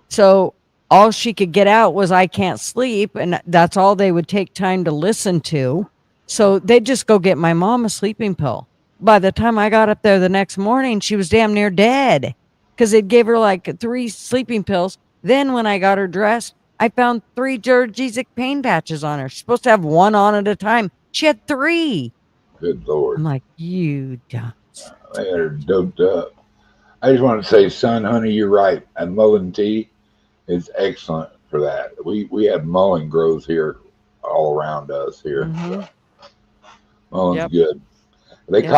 So all she could get out was "I can't sleep," and that's all they would take time to listen to. So they'd just go get my mom a sleeping pill. By the time I got up there the next morning, she was damn near dead because they'd gave her like 3 sleeping pills. Then when I got her dressed, I found 3 Georgesic pain patches on her. She's supposed to have 1 on at a time. She had 3. Good Lord. I'm like, you dunce. They are doped up. I just want to say, son, honey, you're right. And mullein tea is excellent for that. We have mullein grows here all around us here. Mm-hmm. Mulleine's Yep. good. They Yep.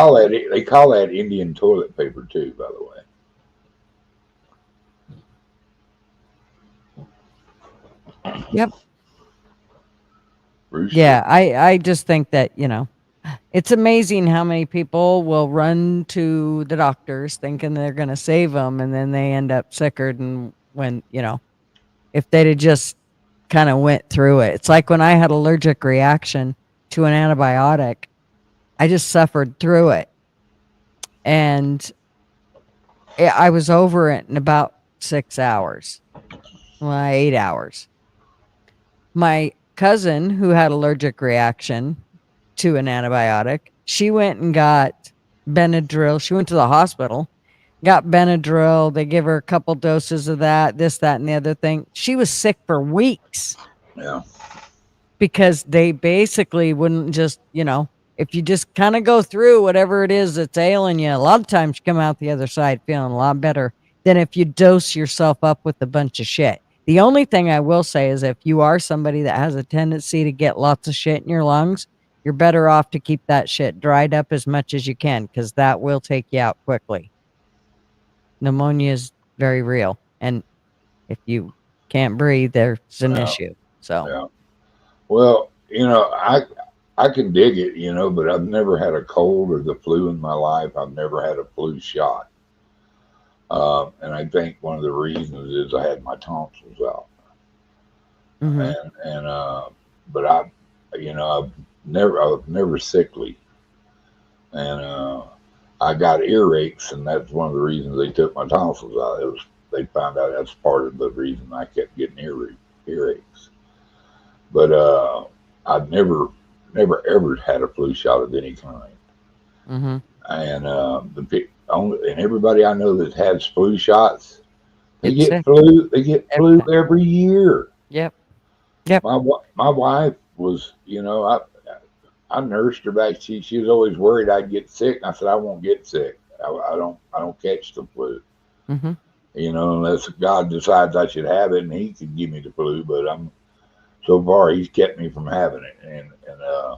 call that Indian toilet paper too, by the way. Yep. Rooster. Yeah, I just think that, it's amazing how many people will run to the doctors thinking they're going to save them, and then they end up sicker than when, if they'd have just kind of went through it. It's like when I had allergic reaction to an antibiotic, I just suffered through it. And I was over it in about 6 hours. Well, 8 hours. My cousin who had allergic reaction to an antibiotic, she went and got Benadryl. She went to the hospital, got Benadryl. They give her a couple doses of that, this, that, and the other thing. She was sick for weeks. Yeah. Because they basically wouldn't just, if you just kind of go through whatever it is that's ailing you, a lot of times you come out the other side feeling a lot better than if you dose yourself up with a bunch of shit. The only thing I will say is if you are somebody that has a tendency to get lots of shit in your lungs, you're better off to keep that shit dried up as much as you can because that will take you out quickly. Pneumonia is very real. And if you can't breathe, there's an issue. So, yeah. Well, I I can dig it, you know, but I've never had a cold or the flu in my life. I've never had a flu shot. And I think one of the reasons is I had my tonsils out. Mm-hmm. And but I was never sickly. And I got earaches, and that's one of the reasons they took my tonsils out. They found out that's part of the reason I kept getting earaches. But I've never ever had a flu shot of any kind. Mm-hmm. And and everybody I know that has flu shots, they It's get sick flu. They get every flu time. every year. Yep. Yep. My wife was, I nursed her back. She was always worried I'd get sick. And I said I won't get sick. I don't catch the flu. Mm-hmm. Unless God decides I should have it, and He could give me the flu. But so far He's kept me from having it, and I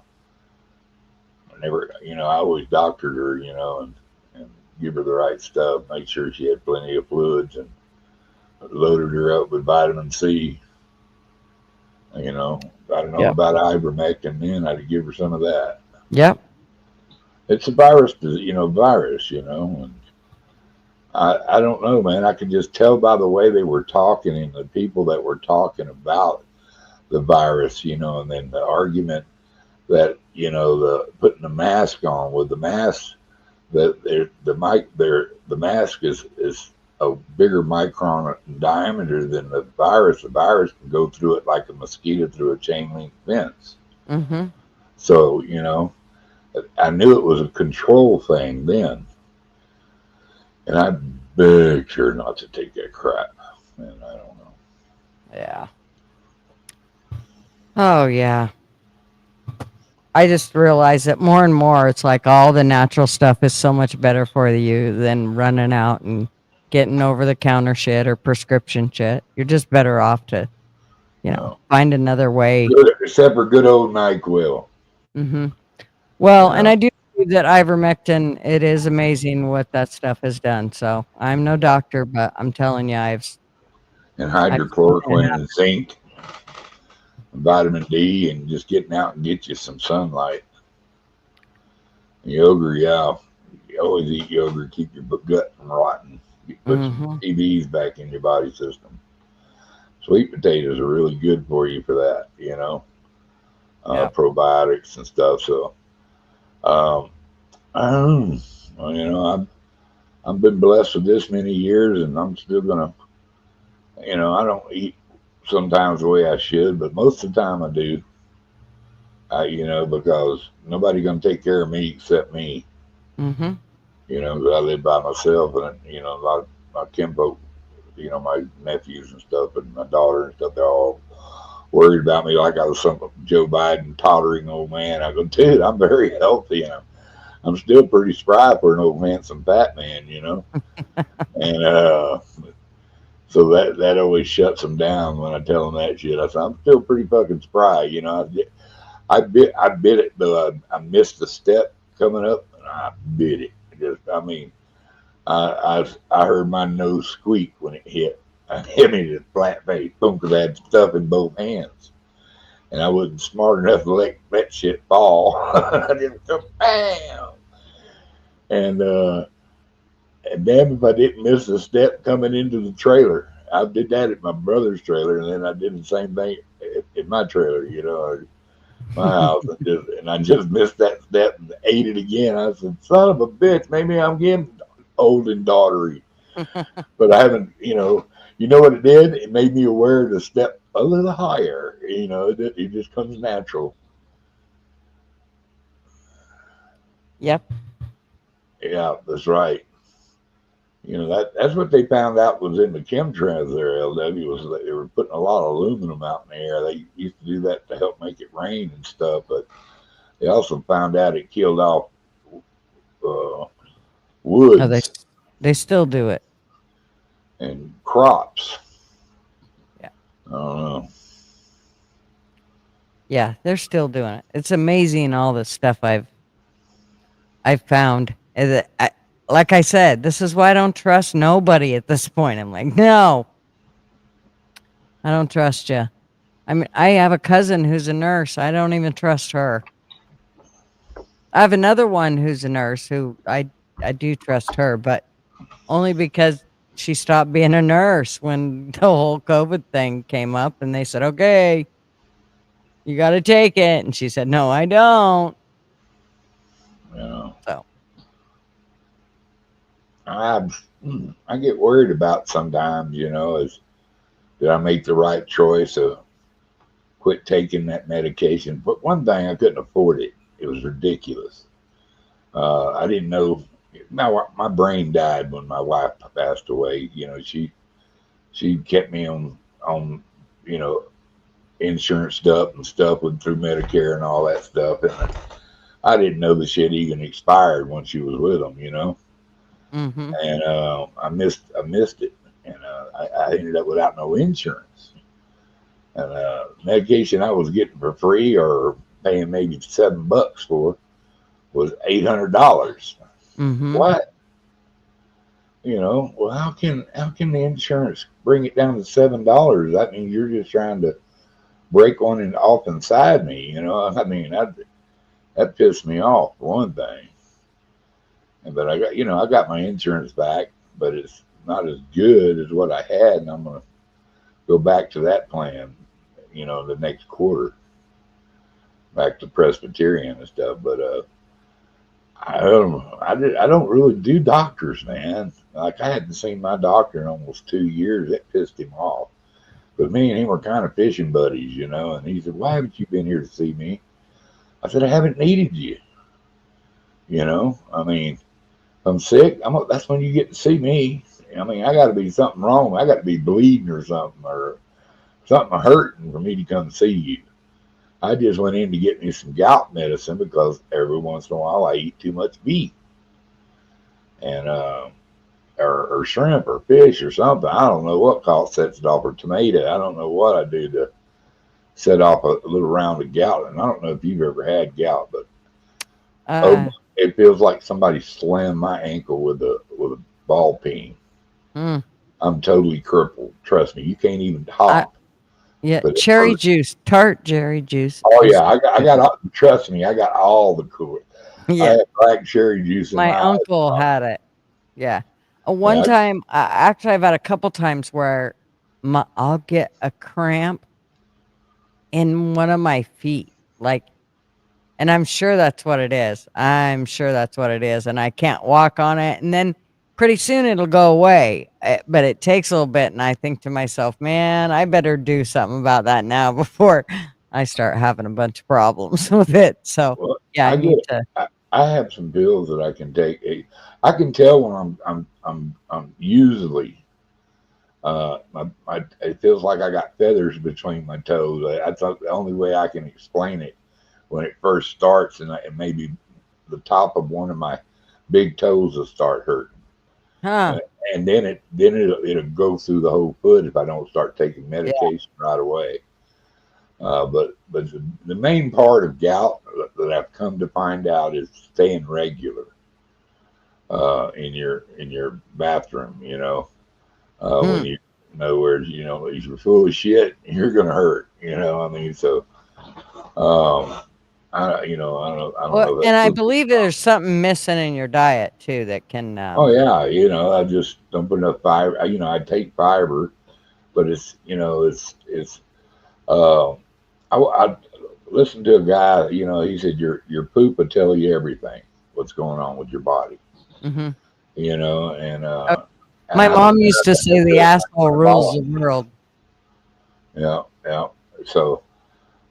never, I always doctored her, and give her the right stuff, make sure she had plenty of fluids, and loaded her up with vitamin C. I don't know Yep. about ivermectin then. I'd give her some of that. Yep. It's a virus, and I don't know, man. I could just tell by the way they were talking and the people that were talking about the virus, and then the argument that, the putting the mask on with the mask, that the mask is a bigger micron in diameter than the virus. The virus can go through it like a mosquito through a chain link fence. Mm-hmm. So, I knew it was a control thing then. And I begged her not to take that crap. And I don't know. Yeah. Oh yeah. I just realize that more and more it's like all the natural stuff is so much better for you than running out and getting over the counter shit or prescription shit. You're just better off to, No. find another way. Good, except for good old NyQuil. Mm-hmm. Well, and I do believe that ivermectin, it is amazing what that stuff has done. So I'm no doctor, but I'm telling you, And I've seen it hydrochloroquine happen. and zinc and vitamin D, and just getting out and get you some sunlight. Yogurt, yeah. You always eat yogurt, keep your gut from rotting. Put some Mm-hmm. TVs back in your body system. Sweet potatoes are really good for you for that, Yeah. probiotics and stuff. So, um, I don't know. I've been blessed with this many years, and I'm still gonna, I don't eat sometimes the way I should, but most of the time I do. Because nobody gonna take care of me except me. Mm-hmm. 'Cause I live by myself, and a lot of my kinfolk, my nephews and stuff, and my daughter and stuff, they're all worried about me like I was some Joe Biden tottering old man. I go, dude, I'm very healthy, and I'm still pretty spry for an old handsome fat man, and so that always shuts them down when I tell them that shit. I say I'm still pretty fucking spry, I bit it though. I missed the step coming up, and I bit it. I heard my nose squeak when it hit. I hit me in the flat face, boom, because I had stuff in both hands, and I wasn't smart enough to let that shit fall. I just go bam, and damn if I didn't miss the step coming into the trailer. I did that at my brother's trailer, and then I did the same thing at my trailer, my house, and I just missed that step and ate it again. I said, "Son of a bitch, maybe I'm getting old and daughtery." But I haven't, what it did? It made me aware to step a little higher. It just comes natural. Yep. Yeah, that's right. That's what they found out was in the chemtrails there, LW, was that they were putting a lot of aluminum out in the air. They used to do that to help make it rain and stuff, but they also found out it killed off No, woods they still do it. and crops. Yeah. I don't know. Yeah, they're still doing it. It's amazing all the stuff I've found. Like I said, this is why I don't trust nobody at this point. I'm like, no, I don't trust you. I mean, I have a cousin who's a nurse. I don't even trust her. I have another one who's a nurse who I do trust her, but only because she stopped being a nurse when the whole COVID thing came up and they said, okay, you got to take it. And she said, no, I don't. Yeah. So I get worried about sometimes, is did I make the right choice of quit taking that medication? But one thing, I couldn't afford it. It was ridiculous. I didn't know. My brain died when my wife passed away. She kept me on insurance stuff and stuff through Medicare and all that stuff, and I didn't know the shit even expired when she was with them. mm-hmm. And I missed it, and I ended up without no insurance. And medication I was getting for free or paying maybe $7 for was $800. Mm-hmm. What? Well, how can the insurance bring it down to $7? That means you're just trying to break one off inside me. I mean that pissed me off for one thing. But I got my insurance back, but it's not as good as what I had, and I'm gonna go back to that plan, the next quarter, back to Presbyterian and stuff. But I don't really do doctors, man. Like, I hadn't seen my doctor in almost 2 years. That pissed him off. But me and him were kind of fishing buddies, and he said, "Why haven't you been here to see me?" I said, "I haven't needed you." I mean, if I'm sick, that's when you get to see me. I mean, I got to be something wrong. I got to be bleeding or something hurting for me to come see you. I just went in to get me some gout medicine because every once in a while I eat too much beef and or shrimp or fish or something. I don't know what sets it off, or tomato. I don't know what I do to set off a little round of gout. And I don't know if you've ever had gout, but it feels like somebody slammed my ankle with a ball peen. I'm totally crippled. Trust me, you can't even hop. Yeah, cherry juice, tart cherry juice. Oh yeah, I got. Trust me, I got all the cool. Yeah. I had black cherry juice in My my uncle had it. Yeah. One time, actually, I've had a couple times where I'll get a cramp in one of my feet, and I'm sure that's what it is. I'm sure that's what it is, and I can't walk on it, and then pretty soon it'll go away. But it takes a little bit, and I think to myself, man, I better do something about that now before I start having a bunch of problems with it. So Well, yeah, I need to. I have some pills that I can take. I can tell when I'm usually it feels like I got feathers between my toes. I thought the only way I can explain it when it first starts, and maybe the top of one of my big toes will start hurting. Huh. And then it'll go through the whole foot if I don't start taking medication right away. But the main part of gout that I've come to find out is staying regular in your bathroom. When you, in other words, if you're full of shit, you're gonna hurt. I mean, so I don't know. And I believe there's something missing in your diet too that can. Oh yeah, I just don't put enough fiber. I take fiber, but I listened to a guy. He said your poop will tell you everything what's going on with your body. Mm-hmm. And my mom used to say the asshole rules the world. Yeah. So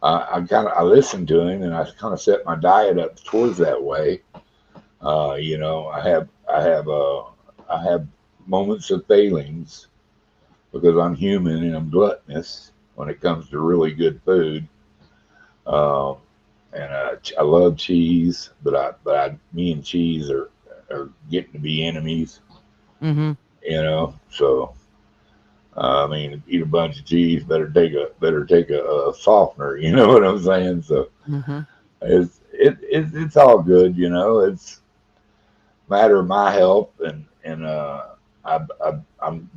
I listened to him, and I kind of set my diet up towards that way. I have moments of failings because I'm human and I'm gluttonous when it comes to really good food. And I love cheese, but me and cheese are getting to be enemies. Mm-hmm. So I mean, eat a bunch of cheese, better take a softener. You know what I'm saying? So it's all good. It's a matter of my health, and I'm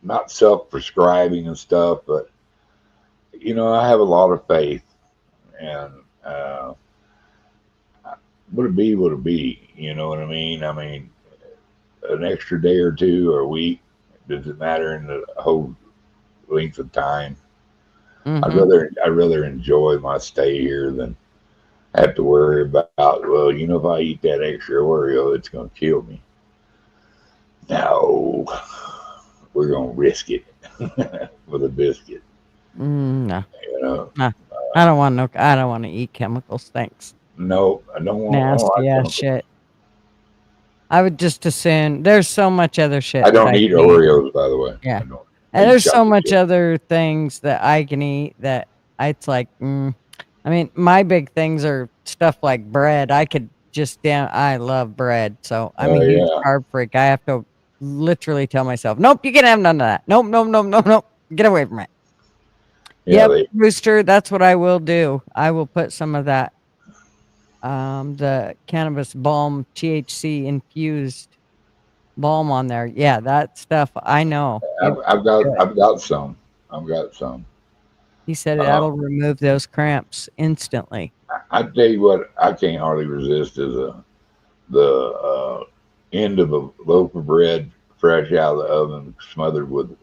not self-prescribing and stuff, but I have a lot of faith, and what it be, what it be. You know what I mean? I mean, an extra day or two or a week, does it matter in the whole length of time? Mm-hmm. I'd rather enjoy my stay here than have to worry about, well, you know, if I eat that extra Oreo, it's going to kill me. No, we're going to risk it with a biscuit. No. You know, Nah. I don't want no. I don't want to eat chemicals. Thanks. no, I don't want all Nasty that ass chemical. shit. I would just assume there's so much other shit I that don't I eat can eat. Oreos, by the way. Yeah. I don't. I And eat there's so chocolate much chip. other things that I can eat that it's like, I mean, my big things are stuff like bread. I could just damn, I love bread. So I'm a Oh huge yeah, carb freak. I have to literally tell myself, nope, you can have none of that. Nope, nope, nope, nope, nope. Get away from it. yeah. Yep, They Rooster, that's what I will do. I will put some of that, the cannabis balm THC infused balm on there. Yeah, that stuff I know. It I've got good. I've got some. I've got some. He said Uh, that'll remove those cramps instantly. I tell you what, I can't hardly resist is the end of a loaf of bread fresh out of the oven, smothered with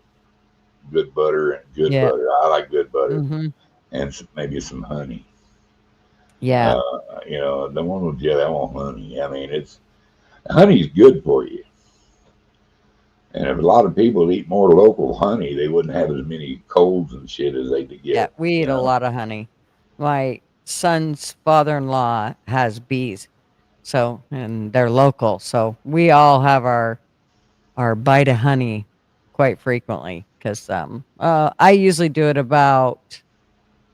good butter and good Yeah. butter. I like good butter Mm-hmm. and maybe some honey. Yeah. Uh, you know, the one with yeah, I want honey. I mean, it's honey's good for you. And if a lot of people eat more local honey, they wouldn't have as many colds and shit as they could Yeah. get. We You eat a know? lot of honey. My son's father-in-law has bees. So, and they're local. So we all have our bite of honey quite frequently because I usually do it about,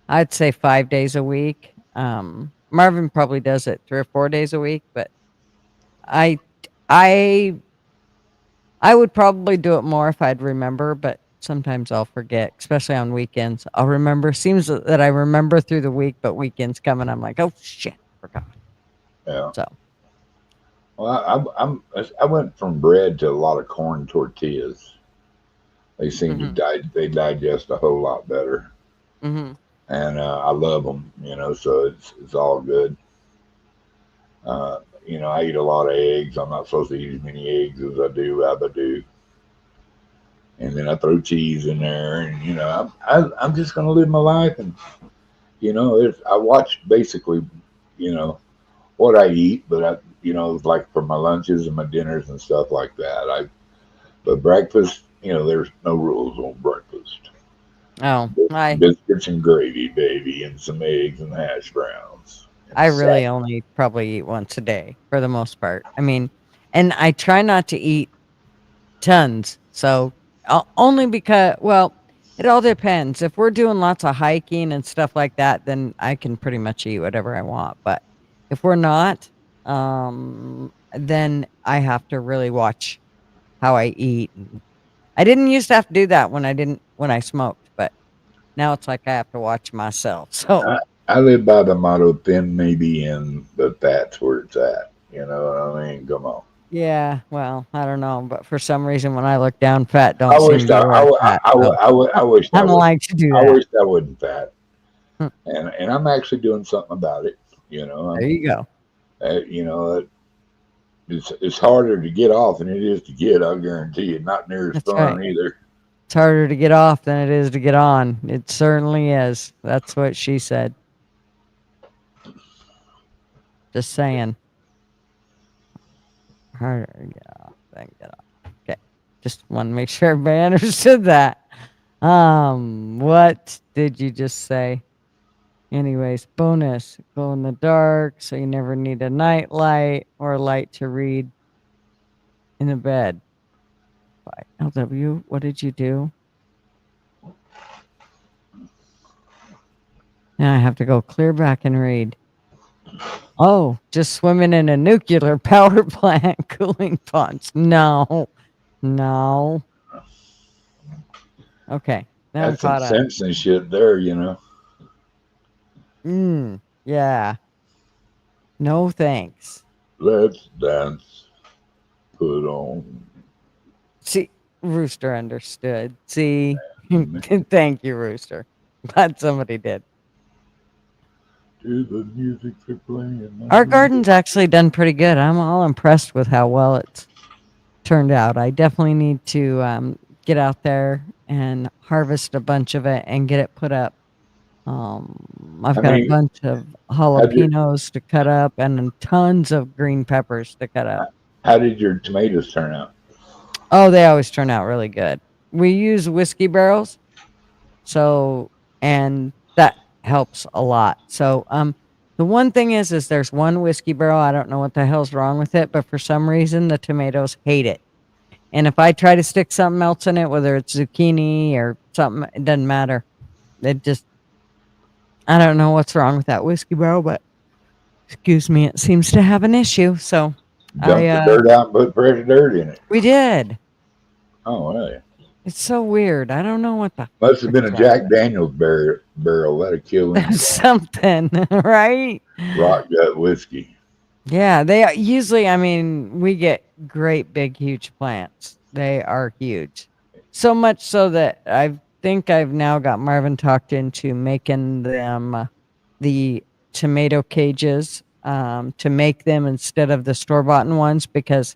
I'd say 5 days a week. Marvin probably does it 3 or 4 days a week, but I I I would probably do it more if I'd remember, but sometimes I'll forget, especially on weekends. I'll remember. Seems that I remember through the week, but weekends come and I'm like, oh shit, forgot. Yeah. So Well, I went from bread to a lot of corn tortillas. They seem to hmm they digest a whole lot better, hmm and I love them. You know, so it's all good. You know, I eat a lot of eggs. I'm not supposed to eat as many eggs as I do, but I do. And then I throw cheese in there, and you know, I'm just gonna live my life, and you know, I watch basically, you know, what I eat, but you know, like for my lunches and my dinners and stuff like that. But breakfast, you know, there's no rules on breakfast. oh, Biscuits and gravy, baby, and some eggs and hash browns and I salad. really only probably eat once a day for the most part. I mean, and I try not to eat tons. So only because, well, it all depends. If we're doing lots of hiking and stuff like that, then I can pretty much eat whatever I want. But if we're not, then I have to really watch how I eat. And I didn't used to have to do that when I smoked, but now it's like I have to watch myself. So I live by the motto thin may be in, but that's where it's at. You know what I mean? Come on. yeah, well, I don't know, but for some reason when I look down, fat I don't seem to wished be where it's at. So I wished I I don't would like to do I that. wished I wasn't fat, Hmm, and I'm actually doing something about it. You know, there you go. you know, it's harder to get off than it is to get. I guarantee you, not near as That's right. fun either. It's harder to get off than it is to get on. It certainly is. That's what she said. Just saying. Harder to get off than get off. Okay. Just want to make sure everybody understood that. What did you just say? Anyways, bonus. Glow in the dark, so you never need a night light or a light to read in the bed. By LW, what did you do? Now I have to go clear back and read. Oh, just swimming in a nuclear power plant cooling ponds. No, no. Okay, now I'm That's some caught up. sense and shit there. You know. Yeah. No thanks. Let's dance. Put on. See, Rooster understood. See, thank you, Rooster. Glad somebody did. To the music they're playing. Our garden's actually done pretty good. I'm all impressed with how well it's turned out. I definitely need to get out there and harvest a bunch of it and get it put up. I've I got a mean, bunch of how did jalapenos to cut up and tons of green peppers to cut up. how did your tomatoes turn out? Oh, they always turn out really good. We use whiskey barrels, so and that helps a lot. So, the one thing is there's one whiskey barrel. I don't know what the hell's wrong with it, but for some reason the tomatoes hate it. And if I try to stick something else in it, whether it's zucchini or something, it doesn't matter. It just, I don't know what's wrong with that whiskey barrel, but excuse me, it seems to have an issue. So Dump the dirt out and put fresh dirt in it. we did. Oh, really? It's so weird. I don't know what the Must have been a frick's wrong with Jack Daniels barrel. That'd kill it. him. Something, right? Rock gut whiskey. Yeah, they usually, I mean, we get great big huge plants. They are huge. So much so that I think I've now got Marvin talked into making them the tomato cages to make them instead of the store-bought ones because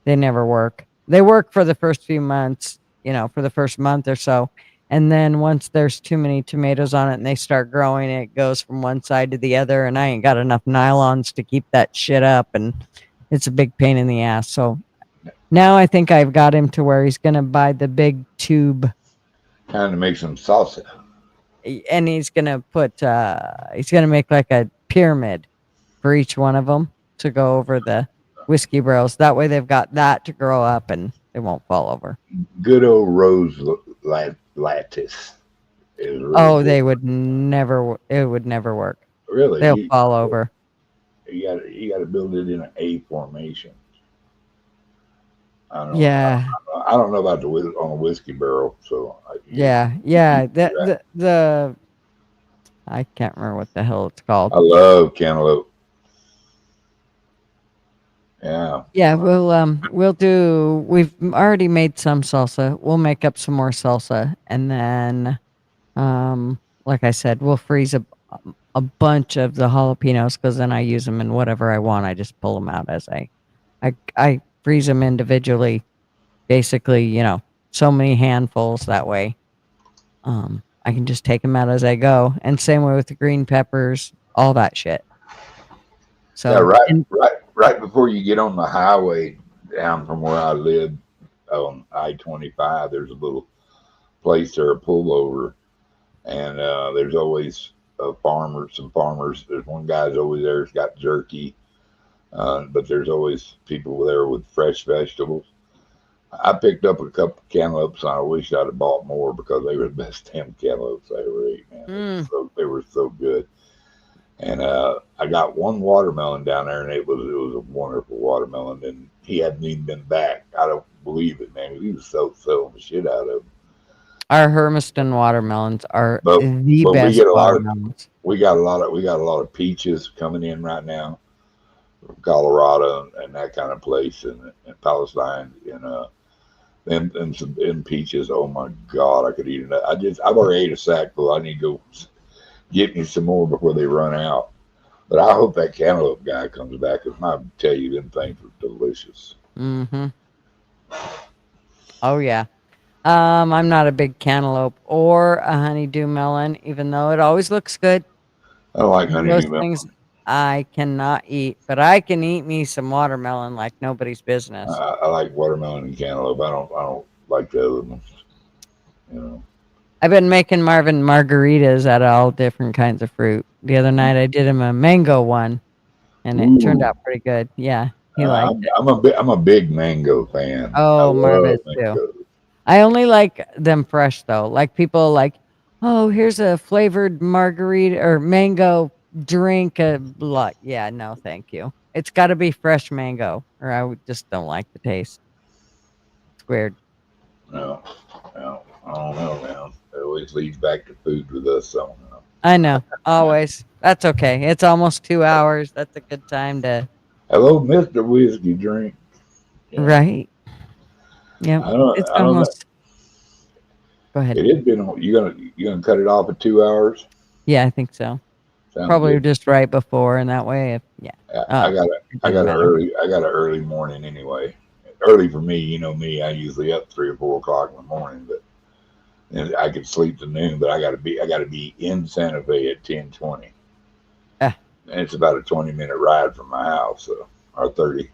they never work. They work for the first few months, for the first month or so. And then once there's too many tomatoes on it and they start growing, it goes from one side to the other. And I ain't got enough nylons to keep that shit up. And it's a big pain in the ass. So now I think I've got him to where he's going to buy the big tube. Kind of make some salsa. And he's going to make like a pyramid for each one of them to go over the whiskey barrels. That way they've got that to grow up and they won't fall over. Good old rose lattice. Oh, they would never. It would never work. Really? They'll fall over. You got to build it in an A formation. I don't know. Yeah. I don't know about on a whiskey barrel. So Yeah. The I can't remember what the hell it's called. I love cantaloupe. Yeah. Yeah, we'll do. We've already made some salsa. We'll make up some more salsa, and then, like I said, we'll freeze a bunch of the jalapenos because then I use them in whatever I want. I just pull them out as I freeze them individually. Basically, so many handfuls that way. I can just take them out as I go, and same way with the green peppers, all that shit. So yeah, right before you get on the highway down from where I live on I-25, there's a little place there, a pullover, and there's always some farmers. There's one guy's always there. He's got jerky, but there's always people there with fresh vegetables. I picked up a couple of cantaloupes, and I wish I'd have bought more because they were the best damn cantaloupes I ever ate, man. They were so good. And I got one watermelon down there, and it was a wonderful watermelon. And he hadn't even been back. I don't believe it, man. He was selling the shit out of them. Our Hermiston watermelons are the best watermelons. We got a lot of peaches coming in right now from Colorado and that kind of place, and Palestine, and some peaches. Oh my God, I could eat it. I've already ate a sack full. I need to go get me some more before they run out. But I hope that cantaloupe guy comes back, because I tell you, them things are delicious. Mm-hmm. Oh yeah. I'm not a big cantaloupe or a honeydew melon, even though it always looks good. I don't like honeydew melon. Things I cannot eat, but I can eat me some watermelon like nobody's business. I like watermelon and cantaloupe. I don't like the other ones. I've been making Marvin margaritas out of all different kinds of fruit. The other night I did him a mango one, and it turned out pretty good. Yeah, he liked it. I'm a big mango fan. Oh, Marvin too. I only like them fresh though. Like people like, oh, here's a flavored margarita or mango drink. Yeah, no, thank you. It's got to be fresh mango, or I just don't like the taste. It's weird. No, I don't know, man. It always leads back to food with us. So I know, always. That's okay. It's almost 2 hours. That's a good time to. Hello, Mr. Whiskey Drink. Yeah. Right. Yeah. It's almost. Go ahead. It has been. You gonna cut it off at 2 hours? Yeah, I think so. Sounds Probably good. just right before, and that way, if yeah. I Oh, got it I didn't got matter. I got an early morning anyway. Early for me, you know me. I usually up 3 or 4 o'clock in the morning, but and I could sleep to noon. But I got to be in Santa Fe at 10:20, Ah. and it's about a 20-minute ride from my house, so, or 30.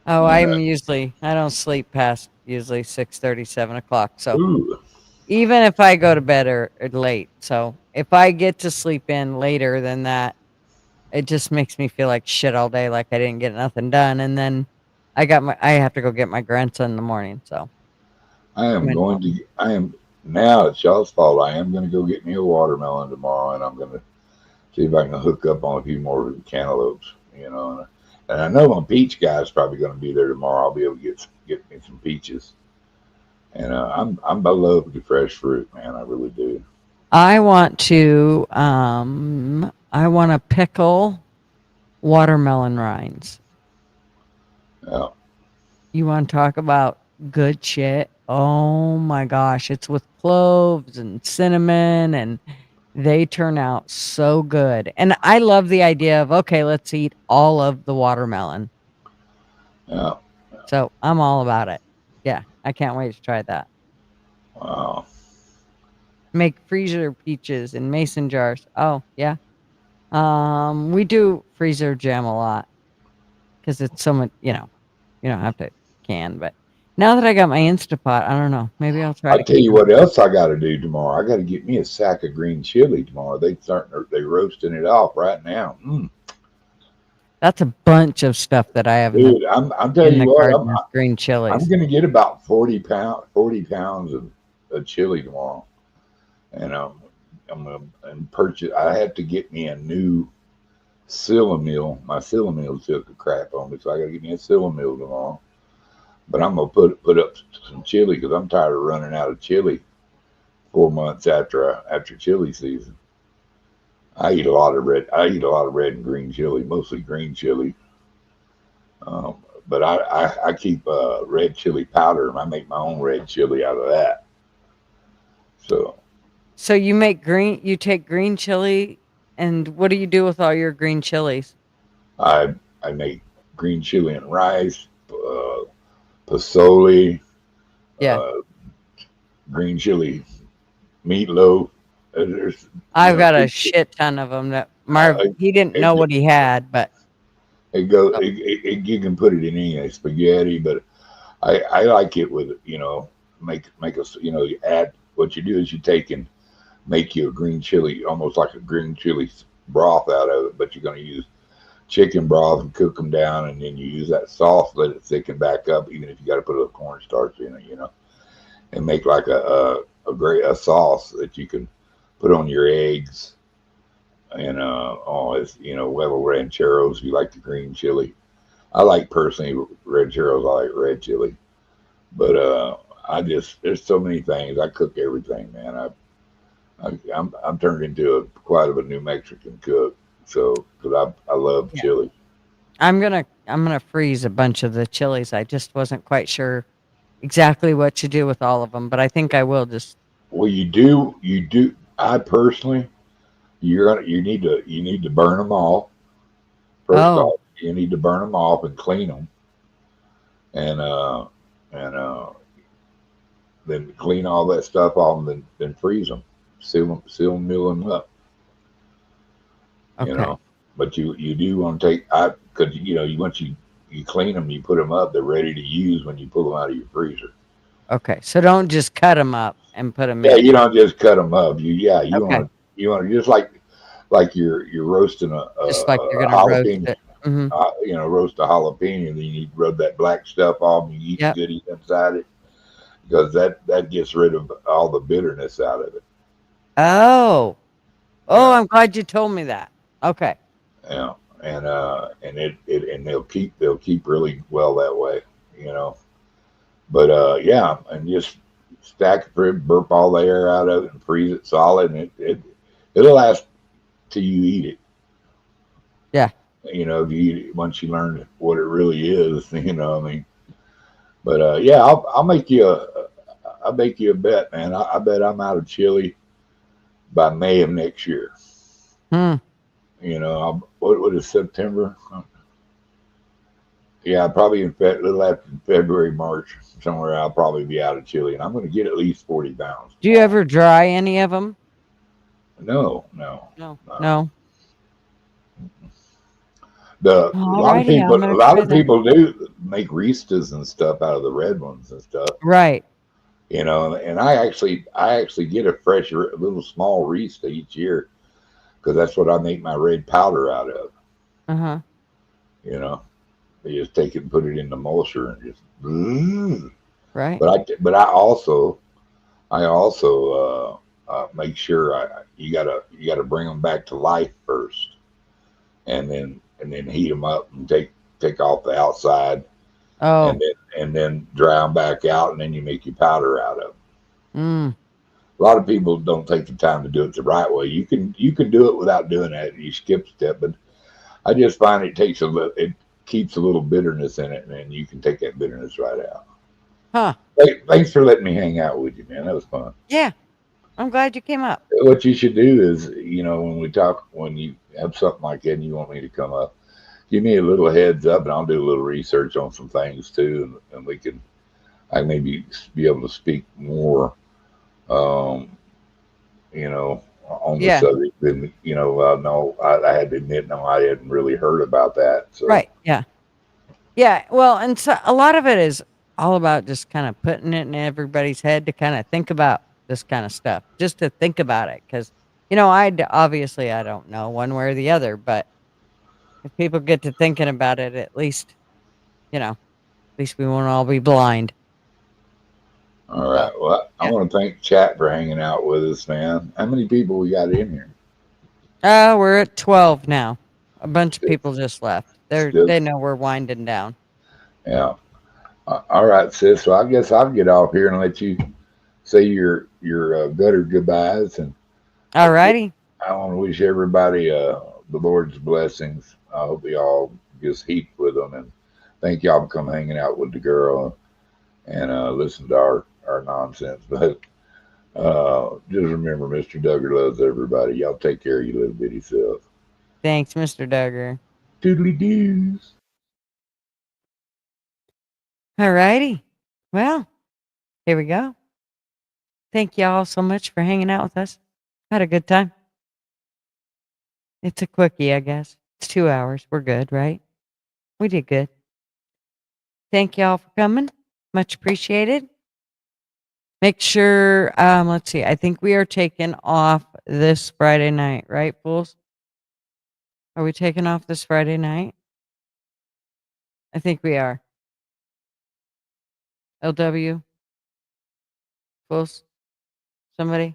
Oh, And I don't sleep past usually 6:30, 7 o'clock. So ooh, even if I go to bed or late, so if I get to sleep in later than that, it just makes me feel like shit all day, like I didn't get nothing done. And then I have to go get my grandson in the morning. So I am now. It's y'all's fault. I am going to go get me a watermelon tomorrow, and I'm going to see if I can hook up on a few more cantaloupes. You know, and I know my peach guy's probably going to be there tomorrow. I'll be able to get me some peaches. And I love the fresh fruit, man. I really do. I want to pickle watermelon rinds. Yeah. You want to talk about good shit? Oh my gosh, it's with cloves and cinnamon, and they turn out so good. And I love the idea of, okay, let's eat all of the watermelon. Yeah. So I'm all about it. Yeah, I can't wait to try that. Wow. Make freezer peaches in mason jars. Oh, yeah. We do freezer jam a lot because it's so much, you don't have to can, but now that I got my Instapot, I don't know. Maybe I'll try I'll to tell keep you it. what else I got to do tomorrow. I got to get me a sack of green chili tomorrow. They roasting it off right now. That's a bunch of stuff that I have Dude, I'm telling in you the what, garden is green I'm chilies. going to get about 40 pounds of chili tomorrow, and I'm going to purchase. I have to get me a new Sillamil. My Sillamil took a crap on me, so I got to get me a Sillamil tomorrow. But I'm gonna put up some chili because I'm tired of running out of chili 4 months after chili season. I eat a lot of red. I eat a lot of red and green chili, mostly green chili. But I keep red chili powder, and I make my own red chili out of that. So you take green chili, and what do you do with all your green chilies? I make green chili and rice, pasoli, Yeah. green chili meatloaf. I've got a shit ton of them that Marv, he didn't know what he had, but you can put it in any spaghetti, but I like it with make us you add what you do is you take and make you a green chili, almost like a green chili broth out of it, but you're going to use chicken broth and cook them down, and then you use that sauce, let it thicken back up, even if you got to put a little cornstarch in it, and make like a sauce that you can put on your eggs. And it's huevo rancheros. If you like the green chili, I like personally rancheros. I like red chili, but there's so many things. I cook everything, man. I'm turned into quite of a New Mexican cook. So, because I love chili. I'm gonna freeze a bunch of the chilies. I just wasn't quite sure exactly what to do with all of them, but I think I will just. Well, you do. I personally, you need to burn them all. First Oh. off, you need to burn them off and clean them, and then clean all that stuff off, and then freeze them, seal them up. Okay. But you do want to take because once you clean them, you put them up, they're ready to use when you pull them out of your freezer. Okay, so don't just cut them up and put them Yeah, in. you don't just cut them up. You Okay. want to just like you're roasting a Just like you're gonna roast jalapeno. it. Mhm. Roast a jalapeno, then you rub that black stuff off, and you eat the goodies inside it because that gets rid of all the bitterness out of it. Oh. Oh, I'm glad you told me that. Okay. Yeah, and and they'll keep really well that way, But yeah, and just stack it, burp all the air out of it, and freeze it solid, and it'll last till you eat it. Yeah. If you eat it, once you learn what it really is, I mean. But yeah, I'll make you a bet, man. I bet I'm out of chili by May of next year. Hmm. You know, what is September? Yeah, probably a little after February, March, somewhere. I'll probably be out of Chile, and I'm going to get at least 40 pounds. Do you ever dry any of them? No. No. A lot of Alrighty, I'm gonna try that. people do make Ristas and stuff out of the red ones and stuff. Right. You know, and I actually get a fresh little small Rista each year because that's what I make my red powder out of. Uh-huh. You know, you just take it and put it in the emulsion and just. Right. But I also make sure you gotta bring them back to life first, and then heat them up and take off the outside. Oh. And then dry them back out, and then you make your powder out of them. Mm. A lot of people don't take the time to do it the right way. You can do it without doing that. You skip a step, but I just find it keeps a little bitterness in it, and then you can take that bitterness right out. Huh. Hey, thanks for letting me hang out with you, man. That was fun. Yeah. I'm glad you came up. What you should do is, you know, when you have something like that and you want me to come up, give me a little heads up, and I'll do a little research on some things too, and I maybe be able to speak more, you know, on the subject. Then, you know, no, I had to admit, no, I hadn't really heard about that. So. Right. Yeah. Yeah. Well, and so a lot of it is all about just kind of putting it in everybody's head to kind of think about this kind of stuff, just to think about it. Because, you know, obviously I don't know one way or the other, but if people get to thinking about it, at least, you know, at least we won't all be blind. All right. Well, I want to thank chat for hanging out with us, man. How many people we got in here? We're at 12 now. A bunch of people just left. They know we're winding down. Yeah. All right, sis. So I guess I'll get off here and let you say your gutter goodbyes. And all righty. I want to wish everybody the Lord's blessings. I hope you all just heaped with them, and thank y'all for coming hanging out with the girl and listen to our nonsense. But just remember, Mr. Duggar loves everybody. Y'all take care of your little bitty self. Thanks, Mr. Duggar. Doodly doos. All righty. Well, here we go. Thank you all so much for hanging out with us. Had a good time. It's a quickie, I guess. It's 2 hours. We're good, right? We did good. Thank you all for coming. Much appreciated. Make sure, let's see. I think we are taking off this Friday night, right, fools? Are we taking off this Friday night? I think we are. LW? Fools? Somebody?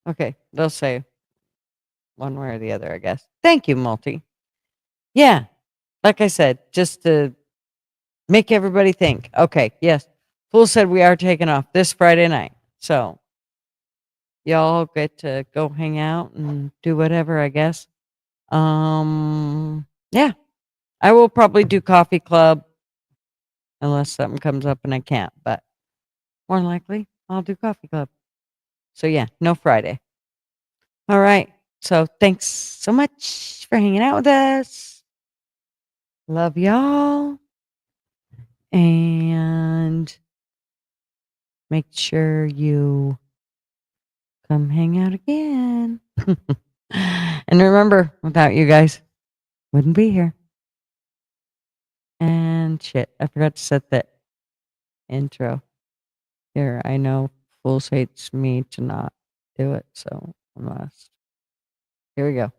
Okay, they'll say one way or the other, I guess. Thank you, Multi. Yeah, like I said, just to make everybody think. Okay, yes. Fool said we are taking off this Friday night. So, y'all get to go hang out and do whatever, I guess. Yeah. I will probably do coffee club unless something comes up and I can't, but more than likely I'll do coffee club. So yeah, no Friday. All right. So thanks so much for hanging out with us. Love y'all. And make sure you come hang out again. And remember, without you guys, wouldn't be here. And shit, I forgot to set that intro. Here, I know Fools hates me to not do it, so I must. Here we go.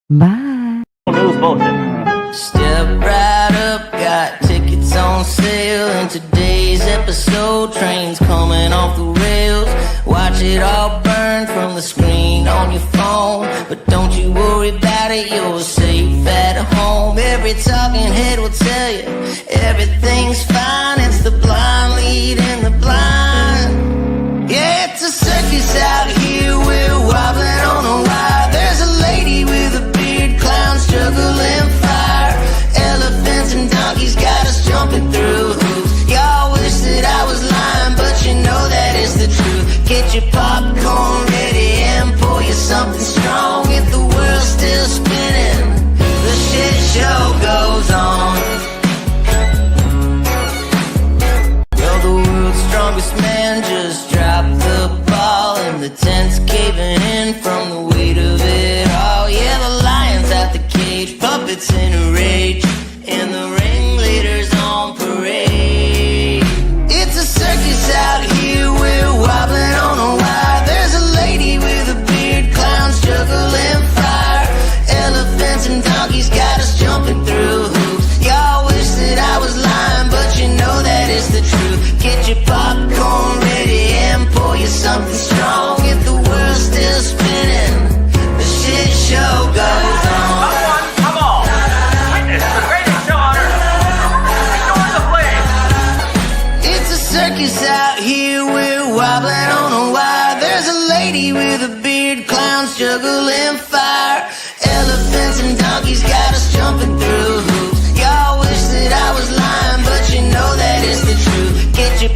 Bye. News bullshit. Step right up, got tickets on sale. In today's episode, trains coming off the rails. Watch it all burn from the screen on your phone. But don't you worry about it, you're safe at home. Every talking head will tell you everything's fine. It's the blind leading the blind. Yeah, it's a circus out here, we're wobbling on a wire. There's a lady with a beard, clowns juggling fire. Elephants and donkeys got us jumping through hoops. Y'all wish that I was lying, but you know that it's the truth. Get your popcorn ready and pour your your popcorn ready and pour you something strong. If the world's still spinning, the shit show goes on. Come on! Witness the greatest show on earth! Restore the flames! It's a circus out here, we're wobbling on a wire. There's a lady with a beard, clowns juggling fire. Elephants and donkeys got us jumping through hoops. Y'all wish that I was lying, but you know that it's the truth. Get your